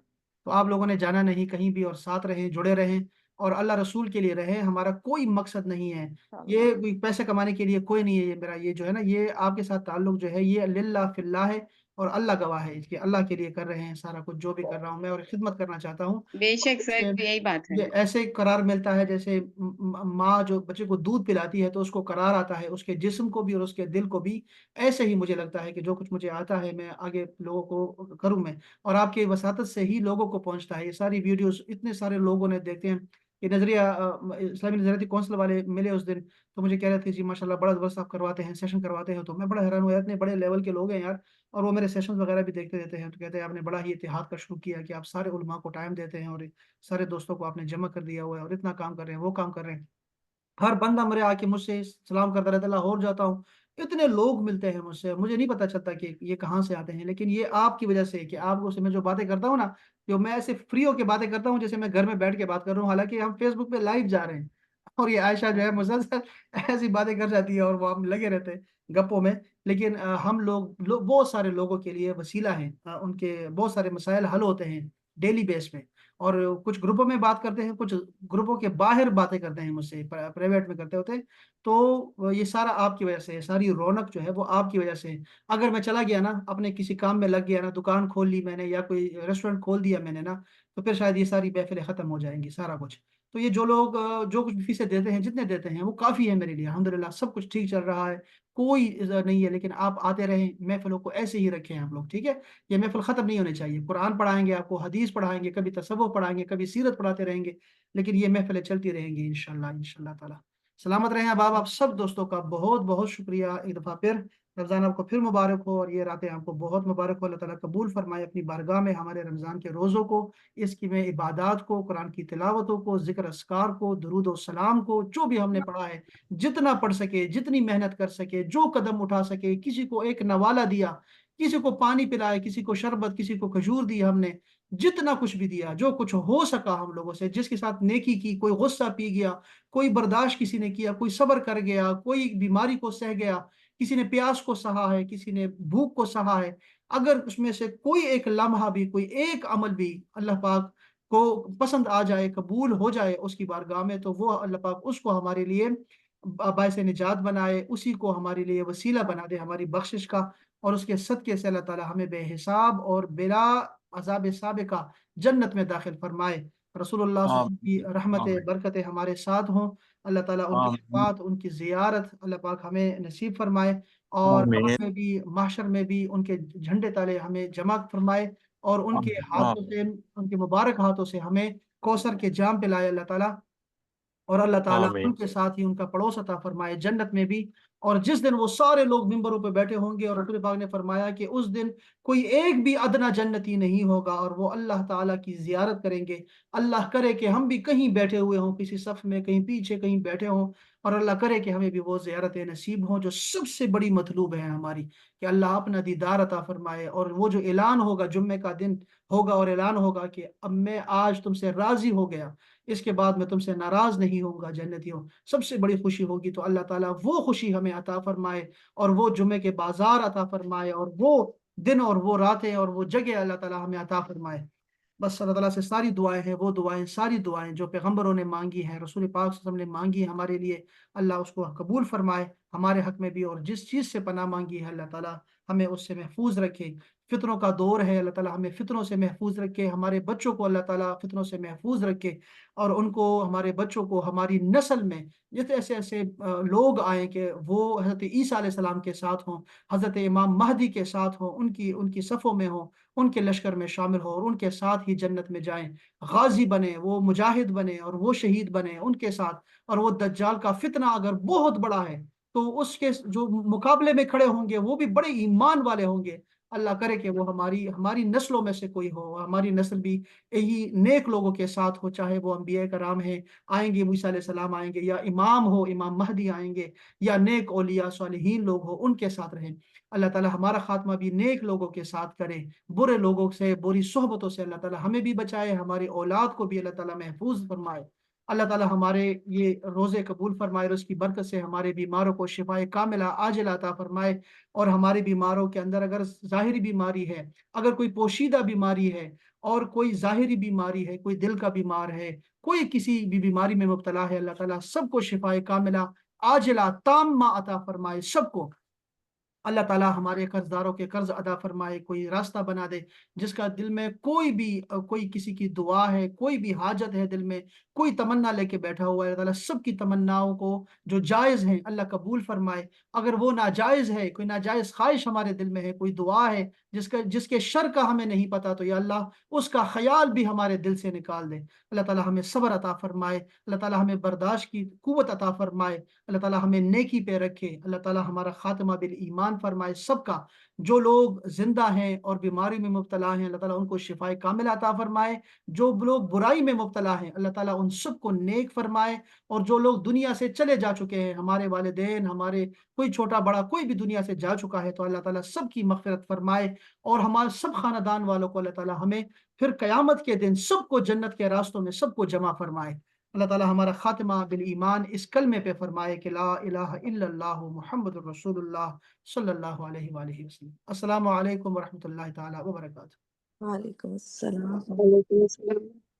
تو آپ لوگوں نے جانا نہیں کہیں بھی, اور ساتھ رہیں, جڑے رہیں, اور اللہ رسول کے لیے رہیں. ہمارا کوئی مقصد نہیں ہے, یہ کوئی پیسے کمانے کے لیے کوئی نہیں ہے. یہ میرا یہ جو ہے نا یہ آپ کے ساتھ تعلق جو ہے یہ للہ فی اللہ ہے, اور اللہ گواہ ہے اس کے, اللہ کے لیے کر رہے ہیں سارا کچھ جو بھی کر رہا ہوں میں, اور خدمت کرنا چاہتا ہوں. بے شک سر، یہی بات ہے. یہ ایسے قرار ملتا ہے جیسے ماں جو بچے کو دودھ پلاتی ہے تو اس کو قرار آتا ہے, اس کے جسم کو بھی اور اس کے دل کو بھی. ایسے ہی مجھے لگتا ہے کہ جو کچھ مجھے آتا ہے میں آگے لوگوں کو کروں میں, اور آپ کی وساطت سے ہی لوگوں کو پہنچتا ہے. یہ ساری ویڈیوز اتنے سارے لوگوں نے دیکھتے ہیں. یہ نظریہ اسلامی نظریاتی کونسل والے ملے اس دن, تو مجھے کہہ رہے تھے جی ماشاءاللہ بڑا زبردست آپ کرواتے ہیں, سیشن کرواتے ہیں. تو میں بڑا حیران ہوا, اتنے بڑے لیول کے لوگ ہیں یار, اور وہ میرے سیشنز وغیرہ بھی دیکھتے رہتے ہیں. تو کہتے ہیں آپ نے بڑا ہی اتحاد کا شروع کیا کہ آپ سارے علماء کو ٹائم دیتے ہیں, اور سارے دوستوں کو آپ نے جمع کر دیا ہوا ہے, اور اتنا کام کر رہے ہیں, وہ کام کر رہے ہیں. ہر بندہ میرے آ کے مجھ سے سلام کرتا رہتا ہے, لاہور جاتا ہوں اتنے لوگ ملتے ہیں مجھ سے, مجھے نہیں پتا چلتا کہ یہ کہاں سے آتے ہیں. لیکن یہ آپ کی وجہ سے کہ آپ کو سے میں جو باتیں کرتا ہوں نا, جو میں ایسے فری ہو کے باتیں کرتا ہوں جیسے میں گھر میں بیٹھ کے بات کر رہا ہوں, حالانکہ ہم فیس بک پہ لائیو جا رہے ہیں, اور یہ عائشہ جو ہے مسلسل ایسی باتیں کر جاتی ہے, اور وہ ہم لگے رہتے ہیں گپوں میں. لیکن ہم لوگ بہت سارے لوگوں کے لیے وسیلہ ہیں, ان کے بہت سارے مسائل حل ہوتے ہیں ڈیلی بیس پہ. اور کچھ گروپوں میں بات کرتے ہیں, کچھ گروپوں کے باہر باتیں کرتے ہیں مجھ سے, پرائیویٹ میں کرتے ہوتے ہیں. تو یہ سارا آپ کی وجہ سے, ساری رونق جو ہے وہ آپ کی وجہ سے. اگر میں چلا گیا نا, اپنے کسی کام میں لگ گیا نا, دکان کھول لی میں نے یا کوئی ریسٹورینٹ کھول دیا میں نے نا, تو پھر شاید یہ ساری محفلیں ختم ہو جائیں گی, سارا کچھ. تو یہ جو لوگ جو کچھ بھی فیسیں دیتے ہیں, جتنے دیتے ہیں, وہ کافی ہے میرے لیے. الحمدللہ سب کچھ ٹھیک چل رہا ہے, کوئی نہیں ہے. لیکن آپ آتے رہیں, محفلوں کو ایسے ہی رکھیں آپ لوگ, ٹھیک ہے. یہ محفل ختم نہیں ہونے چاہیے. قرآن پڑھائیں گے آپ کو, حدیث پڑھائیں گے, کبھی تصوف پڑھائیں گے, کبھی سیرت پڑھاتے رہیں گے, لیکن یہ محفلیں چلتی رہیں گی انشاءاللہ انشاءاللہ تعالی. سلامت رہیں اب آپ سب دوستوں کا بہت بہت شکریہ. ایک دفعہ پھر رمضان آپ کو پھر مبارک ہو, اور یہ راتیں آپ کو بہت مبارک ہو. اللہ تعالیٰ قبول فرمائے اپنی بارگاہ میں ہمارے رمضان کے روزوں کو, اس کی میں عبادات کو, قرآن کی تلاوتوں کو, ذکر اذکار کو, درود و سلام کو, جو بھی ہم نے پڑھا ہے, جتنا پڑھ سکے, جتنی محنت کر سکے, جو قدم اٹھا سکے, کسی کو ایک نوالہ دیا, کسی کو پانی پلائے, کسی کو شربت, کسی کو کھجور دی, ہم نے جتنا کچھ بھی دیا, جو کچھ ہو سکا ہم لوگوں سے, جس کے ساتھ نیکی کی, کوئی غصہ پی گیا, کوئی برداشت کسی نے کیا, کوئی صبر کر گیا, کوئی بیماری کو سہ گیا, کسی نے پیاس کو سہا ہے، کسی نے بھوک کو سہا ہے، اگر اس میں سے کوئی ایک لمحہ بھی، کوئی ایک عمل بھی اللہ پاک کو پسند آ جائے، قبول ہو جائے اس کی بارگاہ میں، تو وہ اللہ پاک اس کو ہمارے لیے باعث نجات بنائے، اسی کو ہمارے لیے وسیلہ بنا دے ہماری بخشش کا، اور اس کے صدقے سے اللہ تعالی ہمیں بے حساب اور بلا عذاب سابقہ جنت میں داخل فرمائے۔ رسول اللہ صلی اللہ علیہ وسلم کی آمین رحمتیں آمین برکتیں ہمارے ساتھ ہوں، اللہ تعالیٰ ان کی آمین شفاعت، ان کی زیارت اللہ پاک ہمیں نصیب فرمائے، اور آمین قبر میں بھی محشر میں بھی ان کے جھنڈے تلے ہمیں جمع فرمائے، اور ان کے آمین ہاتھوں سے، ان کے مبارک ہاتھوں سے ہمیں کوثر کے جام پلائے اللہ تعالیٰ، اور اللہ تعالیٰ آمین ان کے ساتھ ہی ان کا پڑوس عطا فرمائے جنت میں بھی۔ اور جس دن وہ سارے لوگ ممبروں پہ بیٹھے ہوں گے، اور رسول پاک نے فرمایا کہ اس دن کوئی ایک بھی ادنا جنتی نہیں ہوگا، اور وہ اللہ تعالیٰ کی زیارت کریں گے۔ اللہ کرے کہ ہم بھی کہیں بیٹھے ہوئے ہوں، کسی صف میں، کہیں پیچھے کہیں بیٹھے ہوں، اور اللہ کرے کہ ہمیں بھی وہ زیارت نصیب ہوں جو سب سے بڑی مطلوب ہے ہماری، کہ اللہ اپنا دیدار عطا فرمائے، اور وہ جو اعلان ہوگا جمعے کا دن ہوگا، اور اعلان ہوگا کہ اب میں آج تم سے راضی ہو گیا، اس کے بعد میں تم سے ناراض نہیں ہوں گا جنتیوں، سب سے بڑی خوشی ہوگی، تو اللہ تعالیٰ وہ خوشی ہمیں عطا فرمائے، اور وہ جمعے کے بازار عطا فرمائے، اور وہ دن اور وہ راتیں اور وہ جگہ اللہ تعالیٰ ہمیں عطا فرمائے۔ بس اللہ تعالیٰ سے ساری دعائیں ہیں، وہ دعائیں، ساری دعائیں جو پیغمبروں نے مانگی ہیں، رسول پاک صلی اللہ علیہ وسلم نے مانگی ہیں ہمارے لیے، اللہ اس کو قبول فرمائے ہمارے حق میں بھی، اور جس چیز سے پناہ مانگی ہے اللہ تعالیٰ ہمیں اس سے محفوظ رکھے۔ فتنوں کا دور ہے، اللہ تعالیٰ ہمیں فتنوں سے محفوظ رکھے، ہمارے بچوں کو اللہ تعالیٰ فتنوں سے محفوظ رکھے، اور ان کو، ہمارے بچوں کو، ہماری نسل میں جتنے ایسے ایسے لوگ آئیں کہ وہ حضرت عیسیٰ علیہ السلام کے ساتھ ہوں، حضرت امام مہدی کے ساتھ ہوں، ان کی صفوں میں ہوں، ان کے لشکر میں شامل ہو، اور ان کے ساتھ ہی جنت میں جائیں، غازی بنے، وہ مجاہد بنے، اور وہ شہید بنے ان کے ساتھ، اور وہ دجال کا فتنہ اگر بہت بڑا ہے تو اس کے جو مقابلے میں کھڑے ہوں گے وہ بھی بڑے ایمان والے ہوں گے۔ اللہ کرے کہ وہ ہماری نسلوں میں سے کوئی ہو، ہماری نسل بھی یہی نیک لوگوں کے ساتھ ہو، چاہے وہ انبیاء کرام ہیں، آئیں گے، موسیٰ علیہ السلام آئیں گے، یا امام ہو، امام مہدی آئیں گے، یا نیک اولیاء صالحین لوگ ہو، ان کے ساتھ رہیں۔ اللہ تعالیٰ ہمارا خاتمہ بھی نیک لوگوں کے ساتھ کرے، برے لوگوں سے، بری صحبتوں سے اللہ تعالیٰ ہمیں بھی بچائے، ہماری اولاد کو بھی اللہ تعالیٰ محفوظ فرمائے۔ اللہ تعالیٰ ہمارے یہ روزے قبول فرمائے، اور اس کی برکت سے ہمارے بیماروں کو شفائے کاملہ عاجلہ عطا فرمائے، اور ہمارے بیماروں کے اندر اگر ظاہری بیماری ہے، اگر کوئی پوشیدہ بیماری ہے، اور کوئی ظاہری بیماری ہے، کوئی دل کا بیمار ہے، کوئی کسی بھی بیماری میں مبتلا ہے، اللہ تعالیٰ سب کو شفائے کاملہ عاجلہ تامہ عطا فرمائے سب کو۔ اللہ تعالیٰ ہمارے قرض داروں کے قرض ادا فرمائے، کوئی راستہ بنا دے، جس کا دل میں کوئی کسی کی دعا ہے، کوئی بھی حاجت ہے دل میں، کوئی تمنا لے کے بیٹھا ہوا ہے، اللہ تعالیٰ سب کی تمناؤں کو جو جائز ہیں اللہ قبول فرمائے۔ اگر وہ ناجائز ہے، کوئی ناجائز خواہش ہمارے دل میں ہے، کوئی دعا ہے جس کے شر کا ہمیں نہیں پتا، تو یا اللہ اس کا خیال بھی ہمارے دل سے نکال دے۔ اللہ تعالیٰ ہمیں صبر عطا فرمائے، اللہ تعالیٰ ہمیں برداشت کی قوت عطا فرمائے، اللہ تعالیٰ ہمیں نیکی پہ رکھے، اللہ تعالیٰ ہمارا خاتمہ بالایمان فرمائے سب کا۔ جو لوگ زندہ ہیں اور بیماری میں مبتلا ہیں، اللہ تعالیٰ ان کو شفائے کامل عطا فرمائے، جو لوگ برائی میں مبتلا ہیں اللہ تعالیٰ ان سب کو نیک فرمائے، اور جو لوگ دنیا سے چلے جا چکے ہیں، ہمارے والدین، ہمارے کوئی چھوٹا بڑا کوئی بھی دنیا سے جا چکا ہے، تو اللہ تعالیٰ سب کی مغفرت فرمائے، اور ہمارے سب خاندان والوں کو اللہ تعالیٰ ہمیں پھر قیامت کے دن سب کو جنت کے راستوں میں سب کو جمع فرمائے۔ اللہ تعالیٰ ہمارا خاتمہ بالایمان اس کلمے پہ فرمائے کہ لا الہ الا اللہ محمد الرسول اللہ صلی اللہ علیہ وآلہ وسلم۔ السلام علیکم ورحمۃ اللہ تعالیٰ وبرکاتہ۔ وعلیکم السلام۔ وعلیکم السلام۔